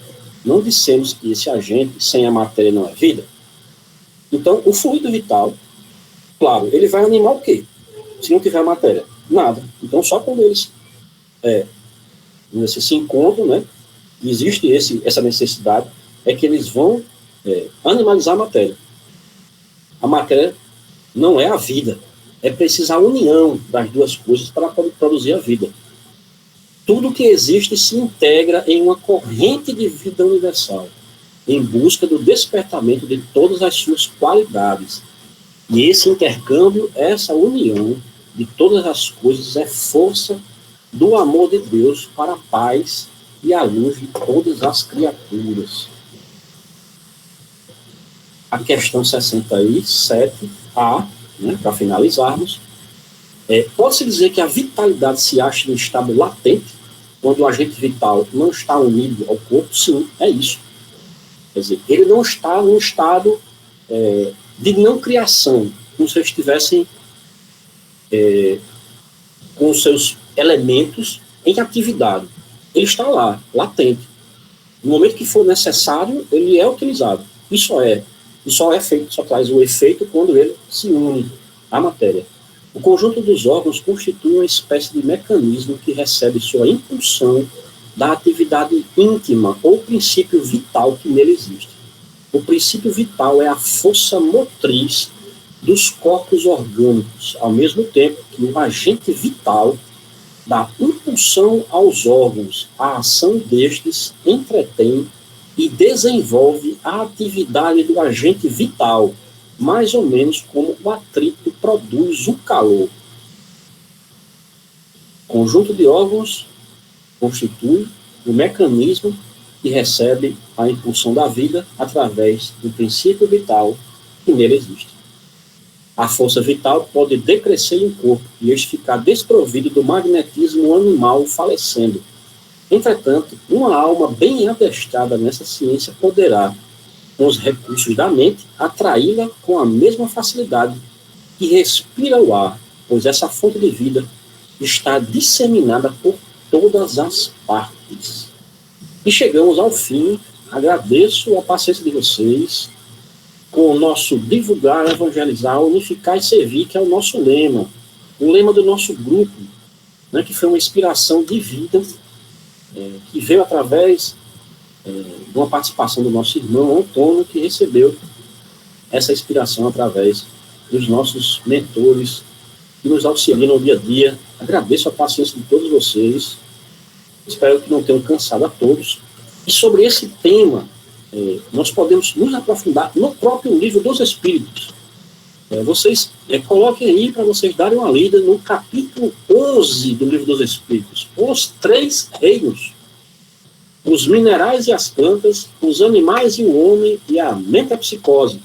Não dissemos que esse agente, sem a matéria, não é vida? Então, o fluido vital, claro, ele vai animar o quê? Se não tiver matéria? Nada. Então, só quando eles se encontram, né, existe essa necessidade, é que eles vão animalizar a matéria. A matéria não é a vida. É preciso a união das duas coisas para produzir a vida. Tudo que existe se integra em uma corrente de vida universal, em busca do despertamento de todas as suas qualidades. E esse intercâmbio, essa união de todas as coisas é força do amor de Deus para a paz e a luz de todas as criaturas. A questão 67A, né, para finalizarmos, pode-se dizer que a vitalidade se acha em estado latente, quando o agente vital não está unido ao corpo? Sim, é isso. Quer dizer, ele não está num estado de não criação, como se eles estivessem com os seus elementos em atividade. Ele está lá, latente. No momento que for necessário, ele é utilizado. Isso só é feito, só traz o efeito quando ele se une à matéria. O conjunto dos órgãos constitui uma espécie de mecanismo que recebe sua impulsão da atividade íntima ou princípio vital que nele existe. O princípio vital é a força motriz dos corpos orgânicos, ao mesmo tempo que o agente vital dá impulsão aos órgãos. A ação destes entretém e desenvolve a atividade do agente vital, mais ou menos como o atrito produz o calor. O conjunto de órgãos constitui o mecanismo que recebe a impulsão da vida através do princípio vital que nele existe. A força vital pode decrescer em um corpo e este ficar desprovido do magnetismo animal falecendo. Entretanto, uma alma bem adestrada nessa ciência poderá, com os recursos da mente, atraí-la com a mesma facilidade que respira o ar, pois essa fonte de vida está disseminada por todas as partes. E chegamos ao fim. Agradeço a paciência de vocês com o nosso divulgar, evangelizar, unificar e servir, que é o nosso lema, o lema do nosso grupo, né, que foi uma inspiração de vida, que veio através de uma participação do nosso irmão Antônio, que recebeu essa inspiração através dos nossos mentores que nos auxiliam no dia a dia. Agradeço a paciência de todos vocês, espero que não tenham cansado a todos. E sobre esse tema, nós podemos nos aprofundar no próprio livro dos Espíritos. Vocês coloquem aí para vocês darem uma lida no capítulo 11 do livro dos Espíritos. Os três reinos: os minerais e as plantas, os animais e o homem, e a metapsicose.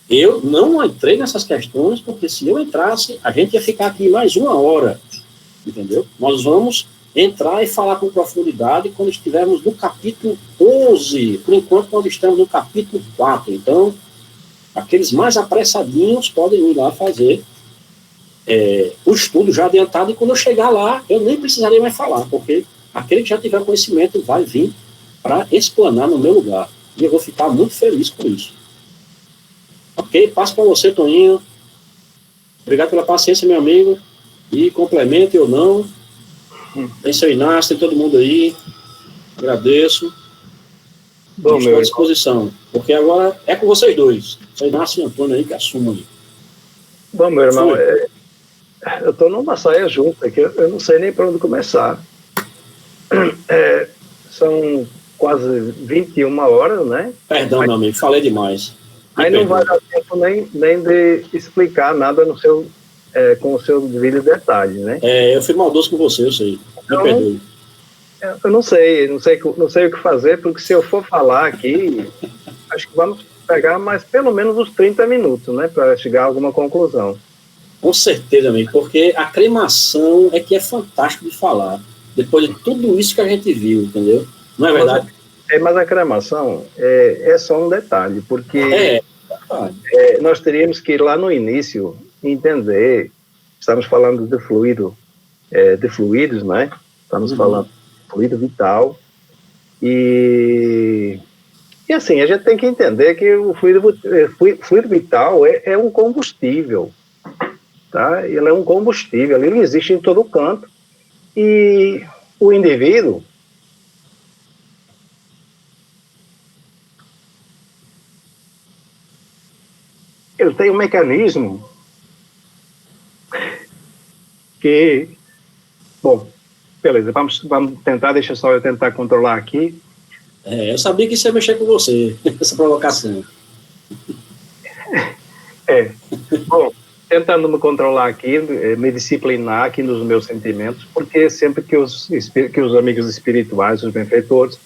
Eu não entrei nessas questões, porque se eu entrasse, a gente ia ficar aqui mais 1 hora, entendeu? Nós vamos entrar e falar com profundidade quando estivermos no capítulo 11. Por enquanto, nós estamos no capítulo 4. Então, aqueles mais apressadinhos podem ir lá fazer o estudo já adiantado, e quando eu chegar lá, eu nem precisaria mais falar, porque aquele que já tiver conhecimento vai vir para explanar no meu lugar. E eu vou ficar muito feliz com isso. Ok? Passo para você, Toninho. Obrigado pela paciência, meu amigo. E complemente ou não. Tem seu Inácio, tem todo mundo aí. Agradeço. Bom, Estou à disposição. Porque agora é com vocês dois. Seu Inácio e Antônio aí que assumam aí. Bom, meu irmão, eu estou numa saia junta, que eu não sei nem para onde começar. São quase 21 horas, né? Perdão, meu amigo, falei demais. Aí não vai dar tempo nem de explicar nada no seu, com o seu devido detalhe, né? Eu fui maldoso com você, eu sei. Me perdoe. Eu não sei o que fazer, porque se eu for falar aqui, acho que vamos pegar mais pelo menos uns 30 minutos, né? Para chegar a alguma conclusão. Com certeza, amigo, porque a cremação é que é fantástico de falar. Depois de tudo isso que a gente viu, entendeu? Não é verdade? Mas a cremação é só um detalhe, porque nós teríamos que ir lá no início entender, estamos falando de fluido, de fluidos, né? Estamos falando de fluido vital, e assim, a gente tem que entender que o fluido vital é um combustível, tá? Ele é um combustível, ele existe em todo canto, e o indivíduo, ele tem um mecanismo que, bom, beleza, vamos tentar, deixa só eu tentar controlar aqui. Eu sabia que isso ia mexer com você, essa provocação. Bom, tentando me controlar aqui, me disciplinar aqui nos meus sentimentos, porque sempre que os amigos espirituais, os benfeitores,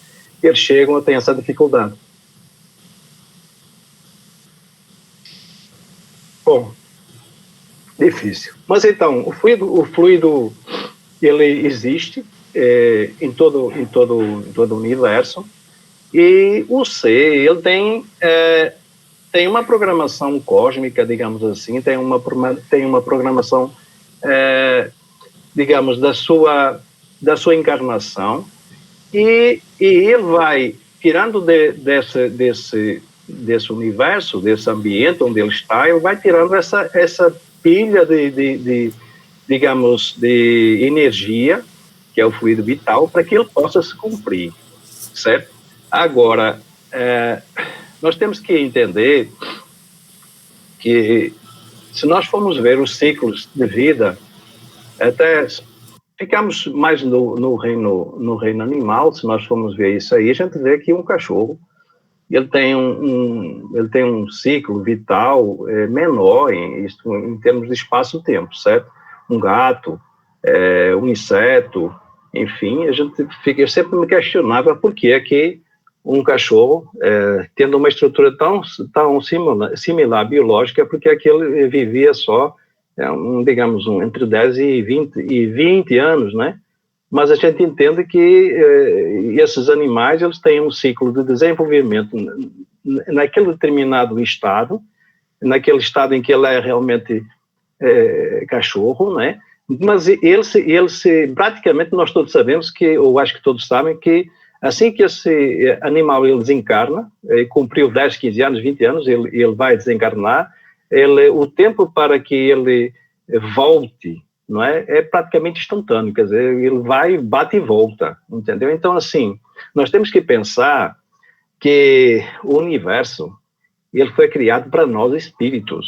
eles chegam, eu tenho essa dificuldade. Bom, difícil. Mas então, o fluido ele existe em todo o universo, e o ser, ele tem uma programação cósmica, digamos assim, tem uma programação, digamos, da sua encarnação, e ele vai tirando desse universo, desse ambiente onde ele está, ele vai tirando essa pilha digamos, de energia, que é o fluido vital, para que ele possa se cumprir, certo? Agora, nós temos que entender que, se nós formos ver os ciclos de vida, até ficamos mais no reino animal, se nós formos ver isso aí, a gente vê que um cachorro, ele tem um ciclo vital menor em termos de espaço-tempo, certo? Um gato, um inseto, enfim, eu sempre me questionava por que é que um cachorro, tendo uma estrutura tão similar biológica, porque aquele vivia só, digamos, entre 10 e 20 anos, né? Mas a gente entende que esses animais, eles têm um ciclo de desenvolvimento naquele determinado estado, naquele estado em que ele é realmente cachorro, né? Mas praticamente nós todos sabemos que, ou acho que todos sabem, que assim que esse animal ele desencarna, cumpriu 10, 15 anos, 20 anos, ele vai desencarnar, o tempo para que ele volte, não é praticamente instantâneo, quer dizer, ele vai, bate e volta, entendeu? Então, assim, nós temos que pensar que o universo, ele foi criado para nós espíritos,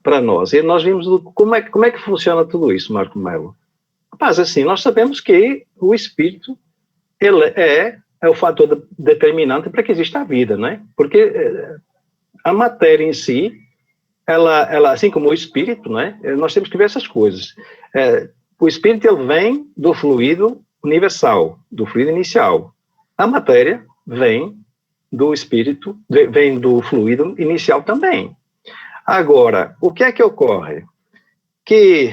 para nós, e nós vimos como é que funciona tudo isso, Marco Melo. Mas, assim, nós sabemos que o espírito, ele é o fator determinante para que exista a vida, né? Porque a matéria em si, ela, assim como o espírito, né? Nós temos que ver essas coisas. O espírito, ele vem do fluido universal, do fluido inicial. A matéria vem do espírito, vem do fluido inicial também. Agora, o que é que ocorre? Que,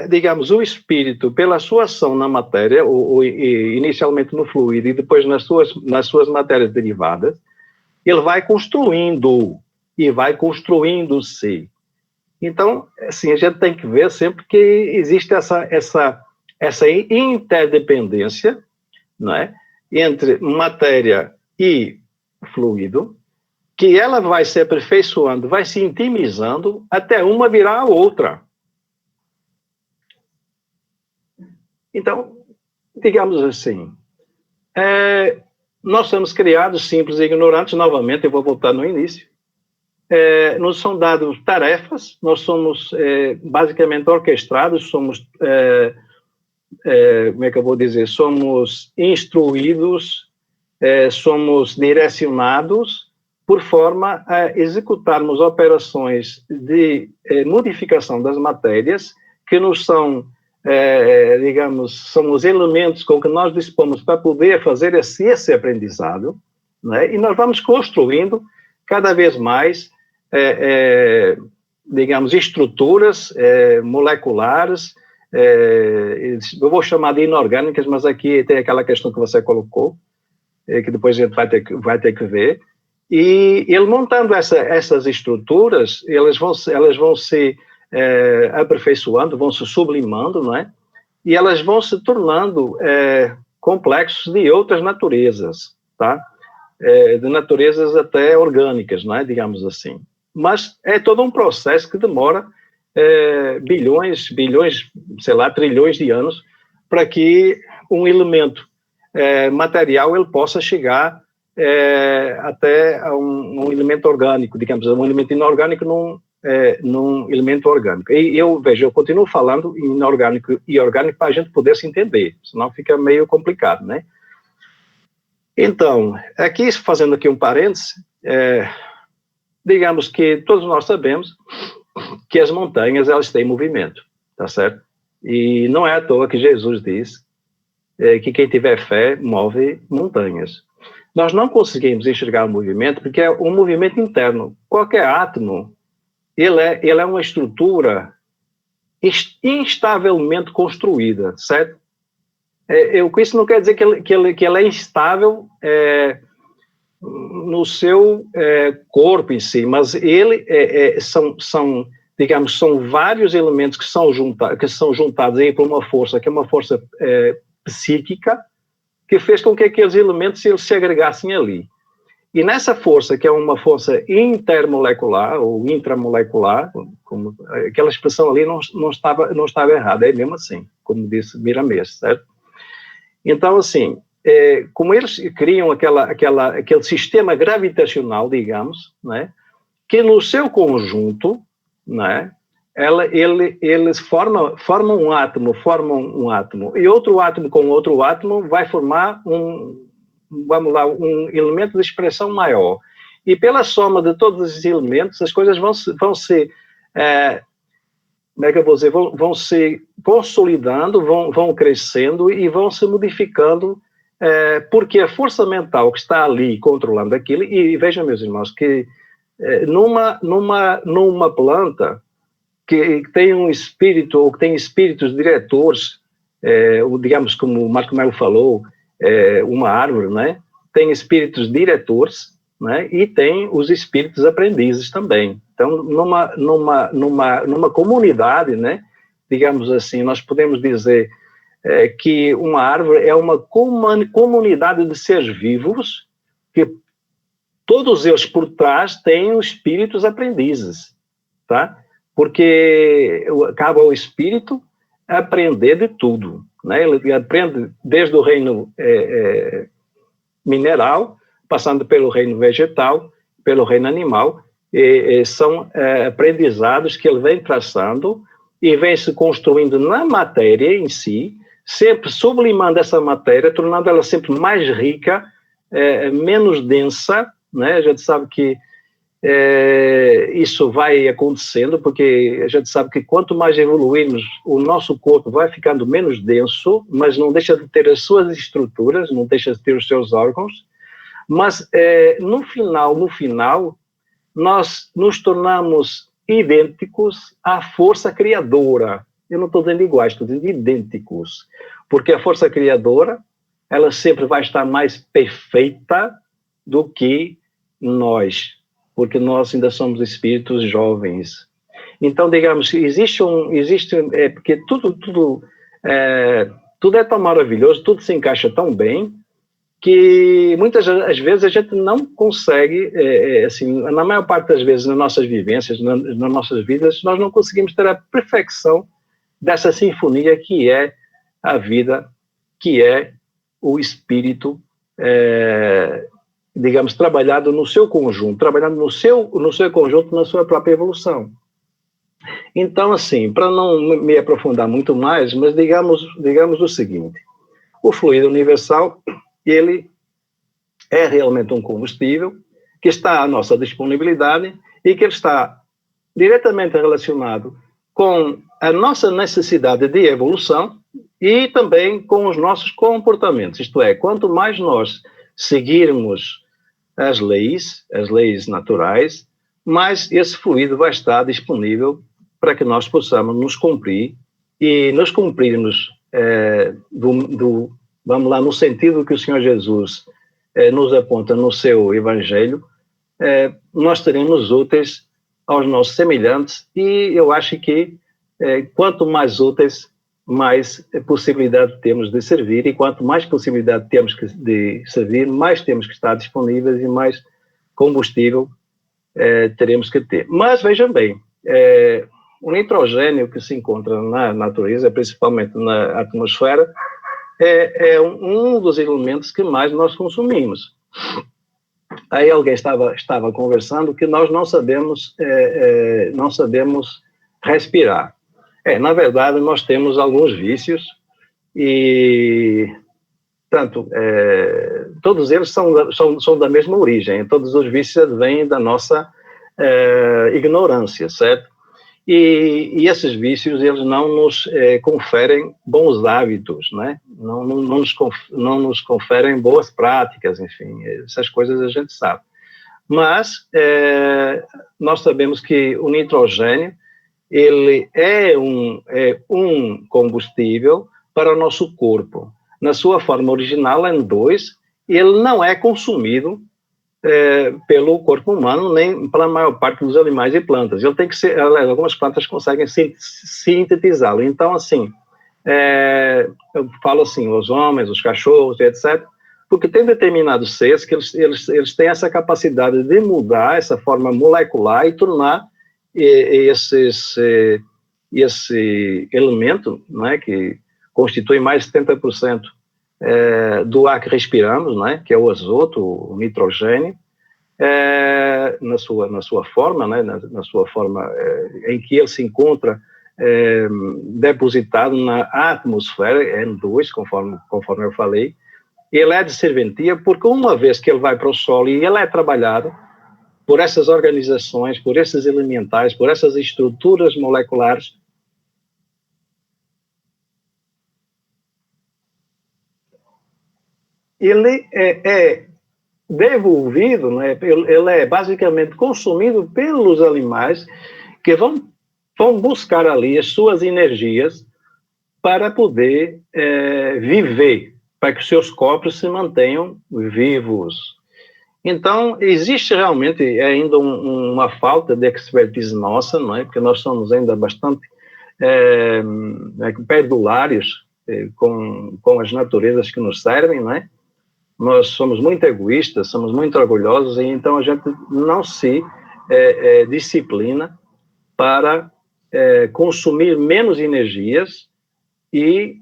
digamos, o espírito, pela sua ação na matéria, inicialmente no fluido e depois nas suas matérias derivadas, ele vai construindo e vai construindo-se. Então, assim, a gente tem que ver sempre que existe essa interdependência, não é, entre matéria e fluido, que ela vai se aperfeiçoando, vai se intimizando, até uma virar a outra. Então, digamos assim, nós somos criados simples e ignorantes, novamente, eu vou voltar no início, nos são dadas tarefas, nós somos basicamente orquestrados, somos, como é que eu vou dizer, somos instruídos, somos direcionados por forma a executarmos operações de modificação das matérias que nos são, digamos, são os elementos com que nós dispomos para poder fazer esse aprendizado, né? E nós vamos construindo cada vez mais, digamos, estruturas moleculares, eu vou chamar de inorgânicas, mas aqui tem aquela questão que você colocou, que depois a gente vai ter que ver. E ele montando essas estruturas, elas vão se aperfeiçoando, vão se sublimando, não é? E elas vão se tornando complexos de outras naturezas, tá? De naturezas até orgânicas, não é? Digamos assim. Mas é todo um processo que demora bilhões, sei lá, trilhões de anos para que um elemento material ele possa chegar até a um elemento orgânico, digamos, um elemento inorgânico num elemento orgânico. E eu continuo falando em inorgânico e orgânico para a gente poder se entender, senão fica meio complicado, né? Então, aqui, fazendo aqui um parêntese, digamos que todos nós sabemos que as montanhas, elas têm movimento, tá certo? E não é à toa que Jesus diz que quem tiver fé move montanhas. Nós não conseguimos enxergar o movimento porque é um movimento interno. Qualquer átomo, ele é uma estrutura instavelmente construída, certo? Com isso não quer dizer que ele é instável no seu corpo em si, mas ele são vários elementos que são juntados aí por uma força, que é uma força psíquica, que fez com que aqueles elementos se agregassem ali. E nessa força, que é uma força intermolecular, ou intramolecular, como, aquela expressão ali não estava errada, é mesmo assim, como disse Miramês, certo? Então, assim, como eles criam aquele sistema gravitacional, digamos, né, que no seu conjunto, né, eles formam um átomo, e outro átomo com outro átomo vai formar um elemento de expressão maior. E pela soma de todos esses elementos, as coisas vão se consolidando, vão crescendo e vão se modificando, porque a força mental que está ali controlando aquilo, e vejam, meus irmãos, que numa planta que tem um espírito, ou que tem espíritos diretores, digamos, como o Marco Melo falou, uma árvore, né, tem espíritos diretores, né, e tem os espíritos aprendizes também. Então, numa comunidade, né, digamos assim, nós podemos dizer que uma árvore é uma comunidade de seres vivos, que todos eles por trás têm os espíritos aprendizes, tá? Porque cabe ao espírito aprender de tudo, né? Ele aprende desde o reino mineral, passando pelo reino vegetal, pelo reino animal, são aprendizados que ele vem traçando e vem se construindo na matéria em si, sempre sublimando essa matéria, tornando ela sempre mais rica, menos densa, né? A gente sabe que isso vai acontecendo, porque a gente sabe que quanto mais evoluirmos, o nosso corpo vai ficando menos denso, mas não deixa de ter as suas estruturas, não deixa de ter os seus órgãos, mas no final, nós nos tornamos idênticos à força criadora. Eu não estou dizendo iguais, estou dizendo idênticos, porque a força criadora, ela sempre vai estar mais perfeita do que nós, porque nós ainda somos espíritos jovens. Então, digamos, porque tudo é tão maravilhoso, tudo se encaixa tão bem, que muitas vezes a gente não consegue, assim, na maior parte das vezes nas nossas vivências, nas nossas vidas, nós não conseguimos ter a perfeição dessa sinfonia que é a vida, que é o espírito, digamos, trabalhado no seu conjunto, trabalhando no seu conjunto, na sua própria evolução. Então, assim, para não me aprofundar muito mais, mas digamos o seguinte: o fluido universal, ele é realmente um combustível, que está à nossa disponibilidade e que ele está diretamente relacionado com a nossa necessidade de evolução e também com os nossos comportamentos. Isto é, quanto mais nós seguirmos as leis naturais, mais esse fluido vai estar disponível para que nós possamos nos cumprir e nos cumprirmos vamos lá, no sentido que o Senhor Jesus nos aponta no seu Evangelho, nós seremos úteis aos nossos semelhantes e eu acho que quanto mais úteis, mais possibilidade temos de servir e quanto mais possibilidade temos de servir, mais temos que estar disponíveis e mais combustível teremos que ter. Mas vejam bem, o nitrogênio que se encontra na natureza, principalmente na atmosfera, é um dos elementos que mais nós consumimos. Aí alguém estava conversando que nós não sabemos respirar. Na verdade, nós temos alguns vícios e, tanto, todos eles são da mesma origem, todos os vícios vêm da nossa ignorância, certo? E esses vícios, eles não nos conferem bons hábitos, né? Não nos conferem boas práticas, enfim, essas coisas a gente sabe. Mas nós sabemos que o nitrogênio, ele é um combustível para o nosso corpo. Na sua forma original, N2, ele não é consumido pelo corpo humano, nem pela maior parte dos animais e plantas. Ele tem que ser, algumas plantas conseguem sintetizá-lo. Então, assim, eu falo assim, os homens, os cachorros, etc., porque tem determinados seres que eles têm essa capacidade de mudar essa forma molecular e tornar esse elemento, né, que constitui mais de 70% do ar que respiramos, né, que é o azoto, o nitrogênio, na sua forma, né, na sua forma em que ele se encontra depositado na atmosfera, N2, conforme eu falei. Ele é de serventia porque uma vez que ele vai para o solo e ele é trabalhado por essas organizações, por esses elementais, por essas estruturas moleculares, ele é devolvido, né? Ele é basicamente consumido pelos animais que vão buscar ali as suas energias para poder viver, para que os seus corpos se mantenham vivos. Então, existe realmente ainda uma falta de expertise nossa, não é? Porque nós somos ainda bastante perdulários com as naturezas que nos servem, não é? Nós somos muito egoístas, somos muito orgulhosos, e então a gente não se disciplina para consumir menos energias e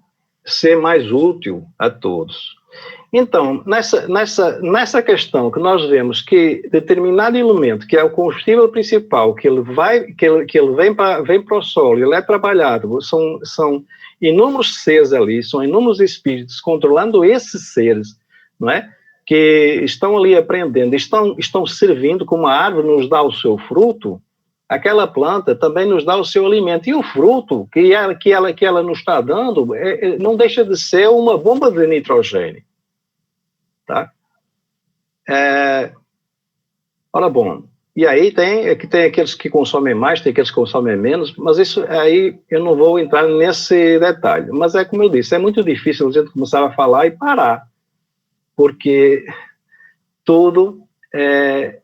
ser mais útil a todos. Então, nessa questão que nós vemos que determinado elemento, que é o combustível principal, que ele vem para o solo, ele é trabalhado, são inúmeros seres ali, são inúmeros espíritos controlando esses seres, não é? Que estão ali aprendendo, estão servindo, como a árvore nos dá o seu fruto, aquela planta também nos dá o seu alimento. E o fruto que ela nos está dando não deixa de ser uma bomba de nitrogênio. Tá? Ora, bom, e aí tem aqueles que consomem mais, tem aqueles que consomem menos, mas isso aí eu não vou entrar nesse detalhe. Mas como eu disse, é muito difícil a gente começar a falar e parar, porque tudo,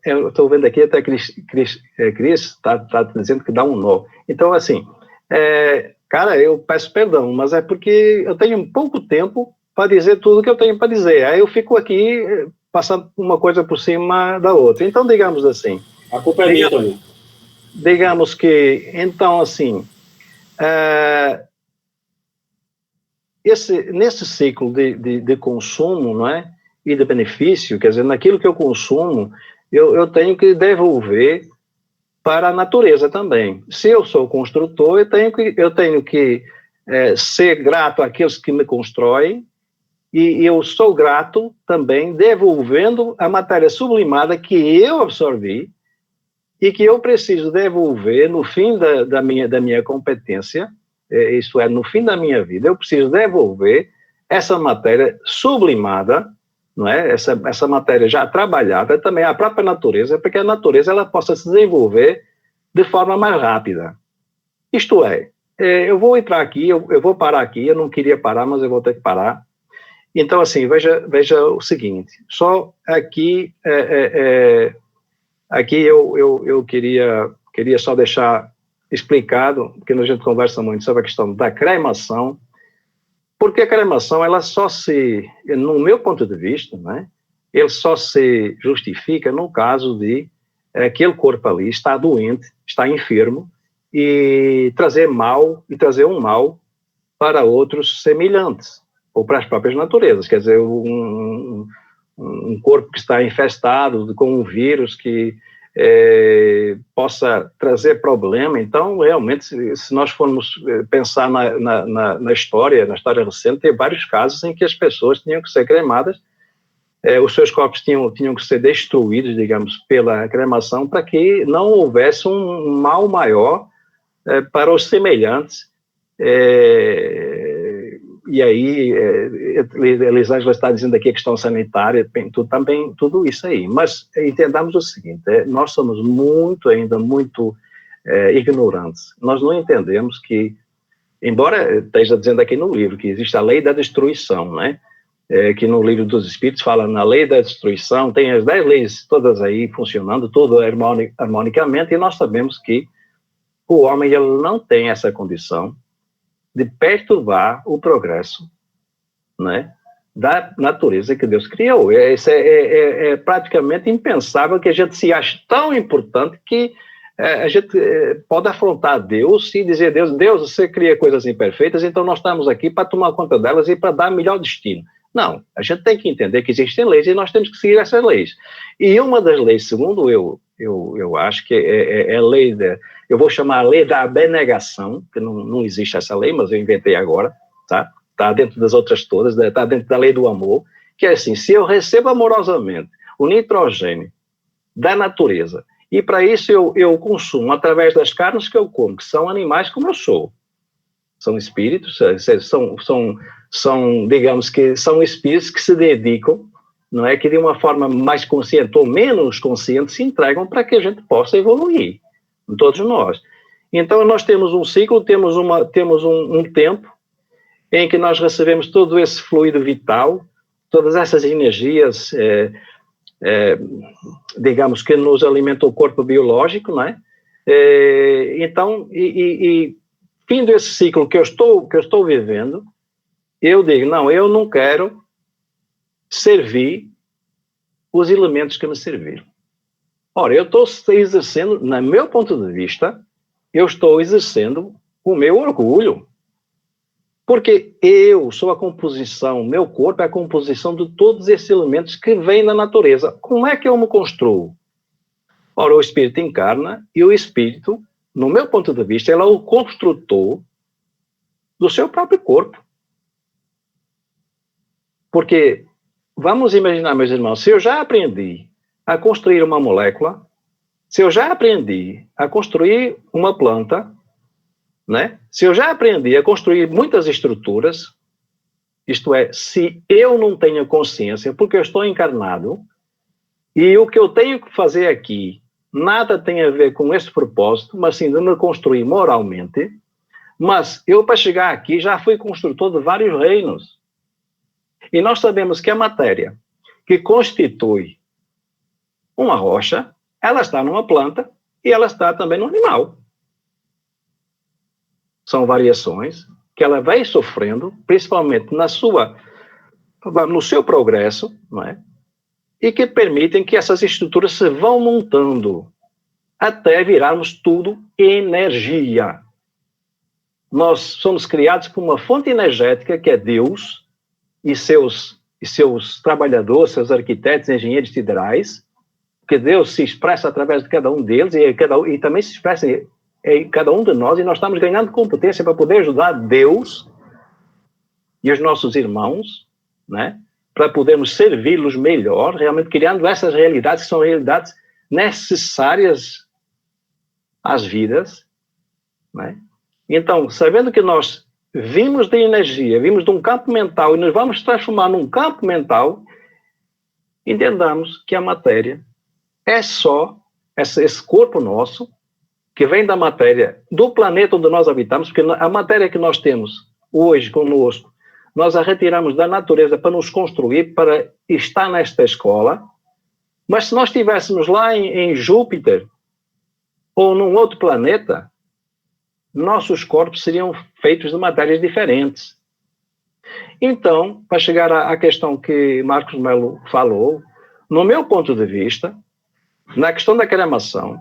eu estou vendo aqui até Cris está dizendo que dá um nó. Então, assim, cara, eu peço perdão, mas é porque eu tenho pouco tempo para dizer tudo que eu tenho para dizer. Aí eu fico aqui passando uma coisa por cima da outra. Então, digamos assim. A culpa é minha, Tony. Digamos que, então, assim, nesse ciclo de consumo, não é? E de benefício, quer dizer, naquilo que eu consumo, eu tenho que devolver para a natureza também. Se eu sou construtor, eu tenho que ser grato àqueles que me constroem e eu sou grato também devolvendo a matéria sublimada que eu absorvi e que eu preciso devolver no fim da minha competência, isto é, no fim da minha vida, eu preciso devolver essa matéria sublimada, não é? Essa matéria já trabalhada, também a própria natureza, para que a natureza ela possa se desenvolver de forma mais rápida. Isto é, eu vou entrar aqui, eu vou parar aqui, eu não queria parar, mas eu vou ter que parar. Então, assim, veja o seguinte, só aqui, aqui eu queria só deixar explicado, porque a gente conversa muito sobre a questão da cremação, porque a cremação, ela só se, no meu ponto de vista, né, ele só se justifica no caso de aquele corpo ali está doente, está enfermo, e trazer um mal para outros semelhantes, ou para as próprias naturezas, quer dizer, um corpo que está infestado com um vírus que possa trazer problema. Então, realmente, se nós formos pensar na história recente, tem vários casos em que as pessoas tinham que ser cremadas, os seus corpos tinham que ser destruídos, digamos, pela cremação, para que não houvesse um mal maior para os semelhantes. E aí, Elisângela está dizendo aqui a questão sanitária, tudo isso aí. Mas entendamos o seguinte, nós somos ainda muito ignorantes. Nós não entendemos que, embora esteja dizendo aqui no livro que existe a lei da destruição, né? Que no livro dos Espíritos fala na lei da destruição, tem as 10 leis todas aí funcionando, tudo harmonicamente, e nós sabemos que o homem ele não tem essa condição de perturbar o progresso, né, da natureza que Deus criou. Isso é praticamente impensável que a gente se ache tão importante que a gente pode afrontar Deus e dizer, Deus, você cria coisas imperfeitas, então nós estamos aqui para tomar conta delas e para dar melhor destino. Não, a gente tem que entender que existem leis e nós temos que seguir essas leis. E uma das leis, segundo eu acho que é a lei eu vou chamar a lei da abnegação, que não existe essa lei, mas eu inventei agora, tá? Está dentro das outras todas, está dentro da lei do amor, que é assim, se eu recebo amorosamente o nitrogênio da natureza, e para isso eu consumo através das carnes que eu como, que são animais como eu sou, são espíritos, são digamos que são espíritos que se dedicam, não é, que de uma forma mais consciente ou menos consciente se entregam para que a gente possa evoluir, todos nós. Então nós temos um ciclo, temos um tempo em que nós recebemos todo esse fluido vital, todas essas energias, digamos que nos alimentam o corpo biológico, não é? Então, fim desse ciclo que eu estou vivendo, eu digo, não, eu não quero servir os elementos que me serviram. Ora, eu estou exercendo, no meu ponto de vista, eu estou exercendo o meu orgulho, porque eu sou a composição, meu corpo é a composição de todos esses elementos que vêm da natureza. Como é que eu me construo? Ora, o espírito encarna e o espírito, no meu ponto de vista, ele é o construtor do seu próprio corpo. Porque, vamos imaginar, meus irmãos, se eu já aprendi a construir uma molécula, se eu já aprendi a construir uma planta, né? Se eu já aprendi a construir muitas estruturas, isto é, se eu não tenho consciência, porque eu estou encarnado, e o que eu tenho que fazer aqui nada tem a ver com esse propósito, mas sim de me construir moralmente, mas eu, para chegar aqui, já fui construtor de vários reinos. E nós sabemos que a matéria que constitui uma rocha, ela está numa planta e ela está também no animal. São variações que ela vai sofrendo, principalmente no seu progresso, não é? E que permitem que essas estruturas se vão montando até virarmos tudo energia. Nós somos criados por uma fonte energética que é Deus e seus trabalhadores, seus arquitetos, engenheiros siderais, que Deus se expressa através de cada um deles e também se expressa em cada um de nós, e nós estamos ganhando competência para poder ajudar Deus e os nossos irmãos, né? Para podermos servi-los melhor, realmente criando essas realidades que são realidades necessárias às vidas, né? Então, sabendo que nós vimos de energia, vimos de um campo mental e nos vamos transformar num campo mental, entendamos que a matéria é só esse corpo nosso, que vem da matéria do planeta onde nós habitamos, porque a matéria que nós temos hoje conosco, nós a retiramos da natureza para nos construir, para estar nesta escola, mas se nós estivéssemos lá em Júpiter, ou num outro planeta, nossos corpos seriam feitos de matérias diferentes. Então, para chegar à questão que Marcos Melo falou, no meu ponto de vista, na questão da cremação,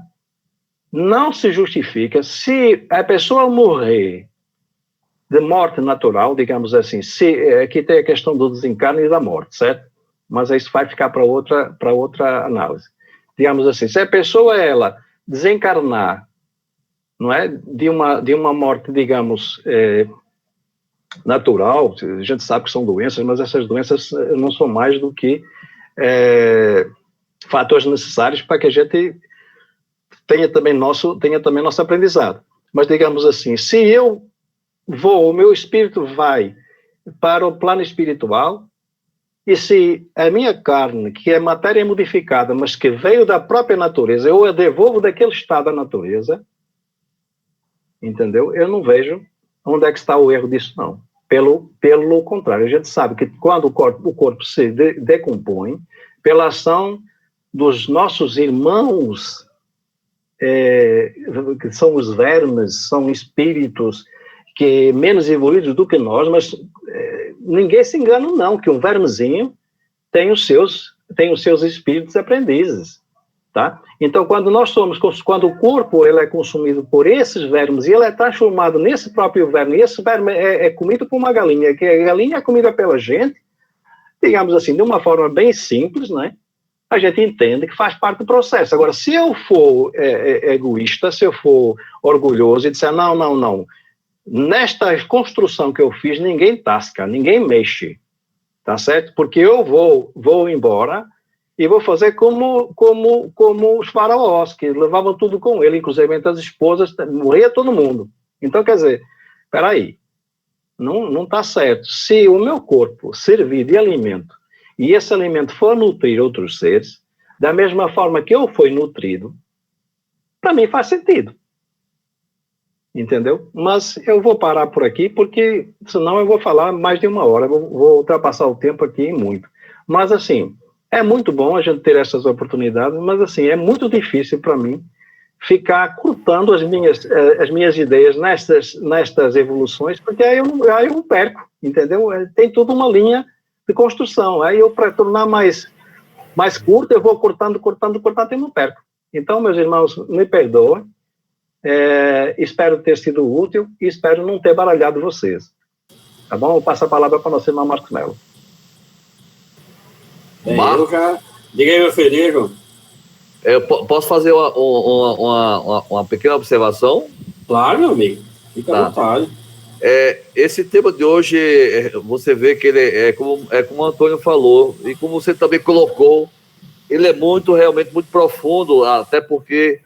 não se justifica se a pessoa morrer de morte natural, digamos assim, aqui tem a questão do desencarne e da morte, certo? Mas isso vai ficar para outra análise. Digamos assim, se a pessoa, ela, desencarnar, não é, de uma morte, digamos, natural, a gente sabe que são doenças, mas essas doenças não são mais do que fatores necessários para que a gente tenha também nosso aprendizado. Mas, digamos assim, se o meu espírito vai para o plano espiritual, e se a minha carne, que é matéria modificada, mas que veio da própria natureza, eu a devolvo daquele estado da natureza, entendeu? Eu não vejo onde é que está o erro disso, não. Pelo contrário, a gente sabe que quando o corpo se decompõe, pela ação dos nossos irmãos, que são os vermes, são espíritos que menos evoluídos do que nós, mas ninguém se engana, não, que um vermezinho tem os seus espíritos aprendizes, tá? Então, quando o corpo ele é consumido por esses vermes e ele é transformado nesse próprio verme, e esse verme é comido por uma galinha, que a galinha é comida pela gente, digamos assim, de uma forma bem simples, né? A gente entende que faz parte do processo. Agora, se eu for egoísta, se eu for orgulhoso e disser, não, nesta construção que eu fiz, ninguém tasca, ninguém mexe, tá certo? Porque eu vou embora e vou fazer como os faraós, que levavam tudo com ele, inclusive as esposas, morria todo mundo. Então, quer dizer, espera aí, não está certo. Se o meu corpo servir de alimento e esse alimento for nutrir outros seres, da mesma forma que eu fui nutrido, para mim faz sentido. Entendeu? Mas eu vou parar por aqui, porque senão eu vou falar mais de uma hora, vou ultrapassar o tempo aqui muito. Mas, assim, é muito bom a gente ter essas oportunidades, mas, assim, é muito difícil para mim ficar cortando as minhas ideias nestas evoluções, porque aí eu perco, entendeu? Tem toda uma linha de construção. Aí eu, para tornar mais curto, eu vou cortando e não perco. Então, meus irmãos, me perdoem. Espero ter sido útil e espero não ter baralhado vocês. Tá bom? Eu passo a palavra para nosso irmão Marcos Melo. Diga aí, meu filho, João. Eu posso fazer uma pequena observação? Claro, meu amigo. Fica à vontade. Esse tema de hoje, você vê que ele como o Antônio falou, e como você também colocou, ele é realmente muito profundo, até porque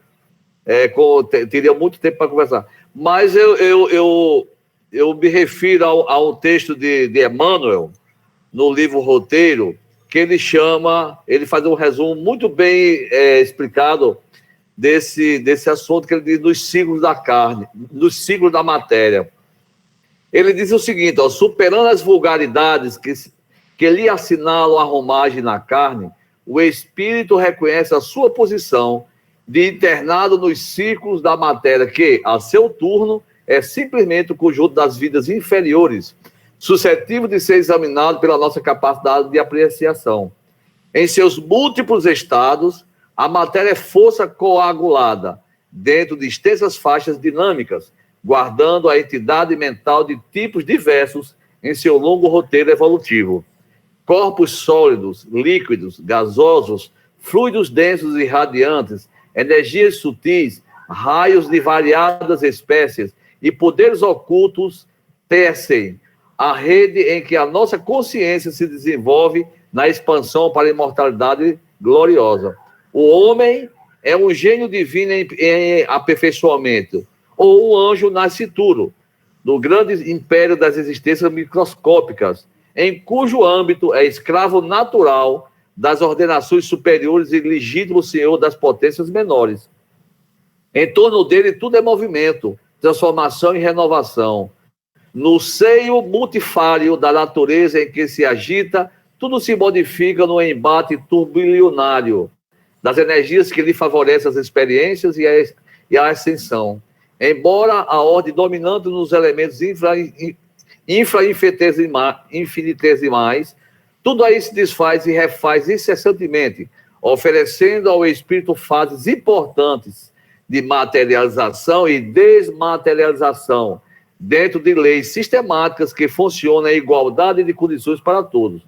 teria muito tempo para conversar. Mas eu me refiro ao texto de Emmanuel, no livro Roteiro, que ele faz um resumo muito bem explicado desse assunto, que ele diz dos ciclos da carne, dos ciclos da matéria. Ele diz o seguinte, superando as vulgaridades que lhe assinalam a romagem na carne, o espírito reconhece a sua posição de internado nos ciclos da matéria, que, a seu turno, é simplesmente o conjunto das vidas inferiores, suscetível de ser examinado pela nossa capacidade de apreciação. Em seus múltiplos estados, a matéria é força coagulada, dentro de extensas faixas dinâmicas, guardando a entidade mental de tipos diversos em seu longo roteiro evolutivo. Corpos sólidos, líquidos, gasosos, fluidos densos e radiantes, energias sutis, raios de variadas espécies e poderes ocultos tecem a rede em que a nossa consciência se desenvolve na expansão para a imortalidade gloriosa. O homem é um gênio divino em aperfeiçoamento, ou um anjo nascituro, do grande império das existências microscópicas, em cujo âmbito é escravo natural das ordenações superiores e legítimo senhor das potências menores. Em torno dele tudo é movimento, transformação e renovação. No seio multifário da natureza em que se agita, tudo se modifica no embate turbilionário das energias que lhe favorecem as experiências e a ascensão. Embora a ordem dominante nos elementos infinitesimais, tudo aí se desfaz e refaz incessantemente, oferecendo ao espírito fases importantes de materialização e desmaterialização, dentro de leis sistemáticas que funcionam em igualdade de condições para todos.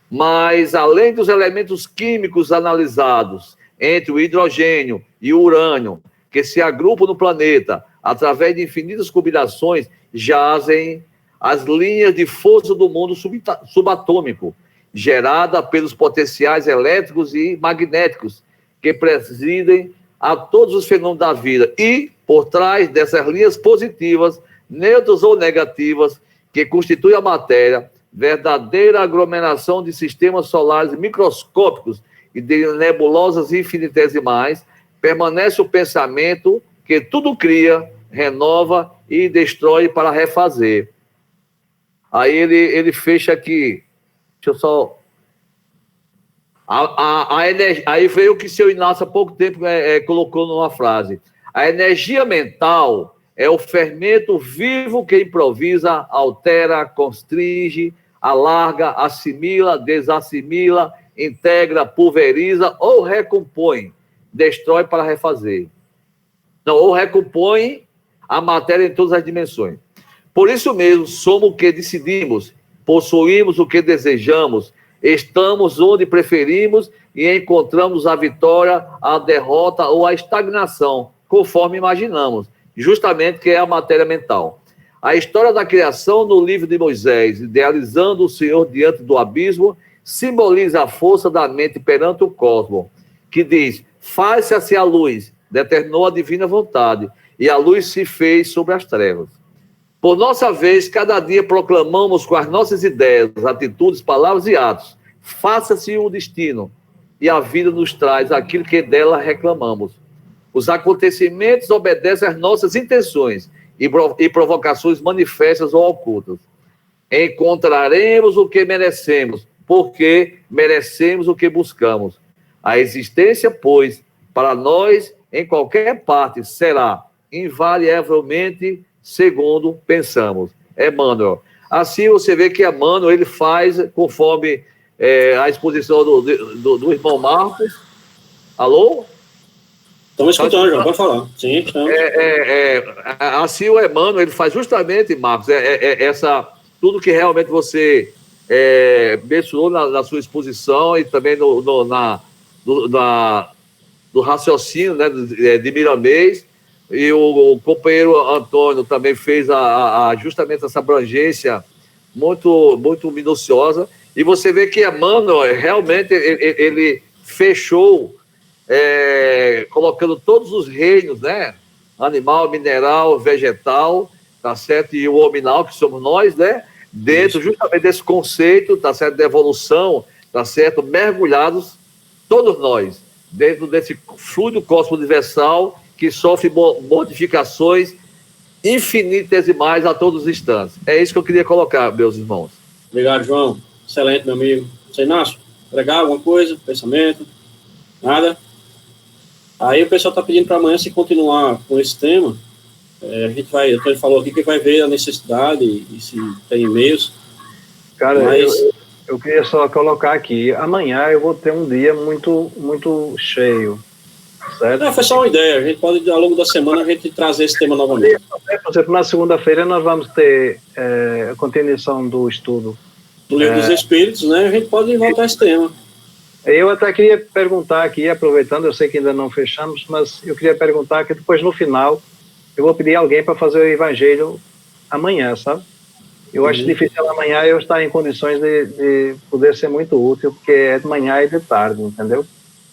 Mas, além dos elementos químicos analisados entre o hidrogênio e o urânio, que se agrupam no planeta através de infinitas combinações, jazem as linhas de força do mundo subatômico, gerada pelos potenciais elétricos e magnéticos que presidem a todos os fenômenos da vida. E, por trás dessas linhas positivas, neutras ou negativas, que constituem a matéria, verdadeira aglomeração de sistemas solares microscópicos e de nebulosas infinitesimais, permanece o pensamento que tudo cria, renova e destrói para refazer. Aí ele fecha aqui. Deixa eu só... Aí veio o que o seu Inácio há pouco tempo colocou numa frase. A energia mental é o fermento vivo que improvisa, altera, constringe, alarga, assimila, desassimila, integra, pulveriza ou recompõe, destrói para refazer. Não, ou recompõe a matéria em todas as dimensões. Por isso mesmo, somos o que decidimos, possuímos o que desejamos, estamos onde preferimos e encontramos a vitória, a derrota ou a estagnação, conforme imaginamos, justamente que é a matéria mental. A história da criação no livro de Moisés, idealizando o Senhor diante do abismo, simboliza a força da mente perante o cosmos, que diz, faça-se a luz, determinou a divina vontade, e a luz se fez sobre as trevas. Por nossa vez, cada dia proclamamos com as nossas ideias, atitudes, palavras e atos, faça-se o destino, e a vida nos traz aquilo que dela reclamamos. Os acontecimentos obedecem às nossas intenções e provocações manifestas ou ocultas. Encontraremos o que merecemos, porque merecemos o que buscamos. A existência, pois, para nós, em qualquer parte, será invariavelmente segundo pensamos. Emmanuel. Assim você vê que Emmanuel ele faz conforme a exposição do irmão Marcos. Alô? Estamos escutando, João, pode falar. Sim, estamos. Assim o Emmanuel ele faz justamente, Marcos, tudo que realmente você mencionou na sua exposição e também no raciocínio, né, de Miramês, e o companheiro Antônio também fez justamente essa abrangência muito, muito minuciosa, e você vê que Emmanuel realmente ele fechou, colocando todos os reinos, né, animal, mineral, vegetal, tá certo, e o hominal, que somos nós, né, dentro justamente desse conceito, tá certo, de evolução, tá certo, mergulhados, todos nós, dentro desse fluido cosmo universal que sofre modificações infinitesimais a todos os instantes. É isso que eu queria colocar, meus irmãos. Obrigado, João. Excelente, meu amigo. Você, Inácio, pregar alguma coisa, pensamento? Nada? Aí o pessoal está pedindo para amanhã se continuar com esse tema. A gente vai, ele falou aqui que vai ver a necessidade e se tem e-mails. Cara, mas... eu queria só colocar aqui, amanhã eu vou ter um dia muito, muito cheio, certo? Foi só uma ideia, a gente pode, ao longo da semana, a gente trazer esse tema novamente. Por exemplo, na segunda-feira nós vamos ter a continuação do estudo do Livro dos Espíritos, né? A gente pode voltar a esse tema. Eu até queria perguntar aqui, aproveitando, eu sei que ainda não fechamos, mas eu queria perguntar que depois, no final, eu vou pedir alguém para fazer o evangelho amanhã, sabe? Eu acho difícil amanhã eu estar em condições de poder ser muito útil, porque é de manhã e de tarde, entendeu?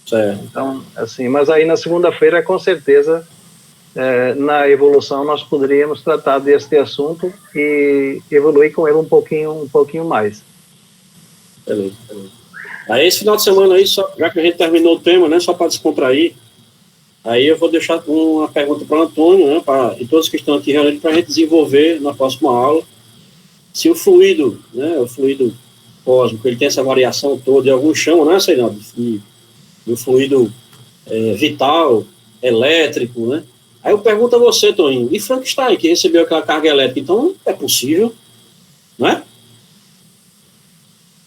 Certo. Então, assim, mas aí na segunda-feira, com certeza, na evolução, nós poderíamos tratar deste assunto e evoluir com ele um pouquinho mais. Beleza. Aí esse final de semana aí, já que a gente terminou o tema, né, só para descontrair, aí eu vou deixar uma pergunta para o Antônio, né, e todos que estão aqui reunidos, para a gente desenvolver na próxima aula, se o fluido, né, o fluido cósmico, ele tem essa variação toda, e alguns chamam, né, Reinaldo, do fluido vital, elétrico, né? Aí eu pergunto a você, Toninho, e Frankenstein, que recebeu aquela carga elétrica, então é possível, não é?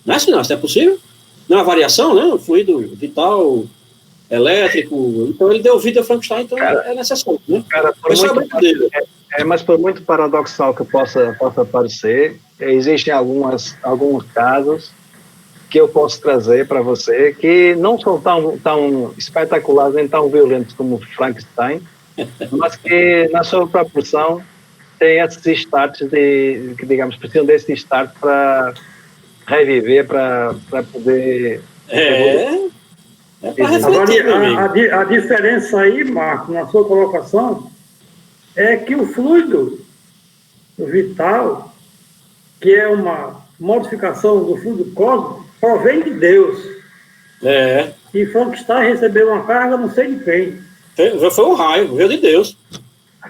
Não é, Sinal? Isso é possível? Não é uma variação, né? O fluido vital, elétrico, então ele deu vida a Frankenstein, então é necessário, né? Cara, mas por muito paradoxal que possa parecer, existem alguns casos que eu posso trazer para você, que não são tão espetaculares nem tão violentos como Frankenstein, mas que, na sua proporção, tem esses starts que, digamos, precisam desse start para reviver, para poder... para refletir, agora, a diferença aí, Marco, na sua colocação, é que o fluido vital, que é uma modificação do fluido cósmico, provém de Deus. E Frankenstein recebeu uma carga, não sei de quem. Foi um raio, veio de Deus.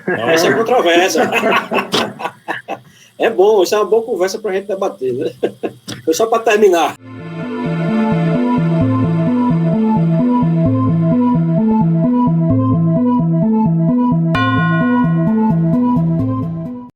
Essa é controvérsia. É bom, isso é uma boa conversa para a gente debater, né? Foi só para terminar.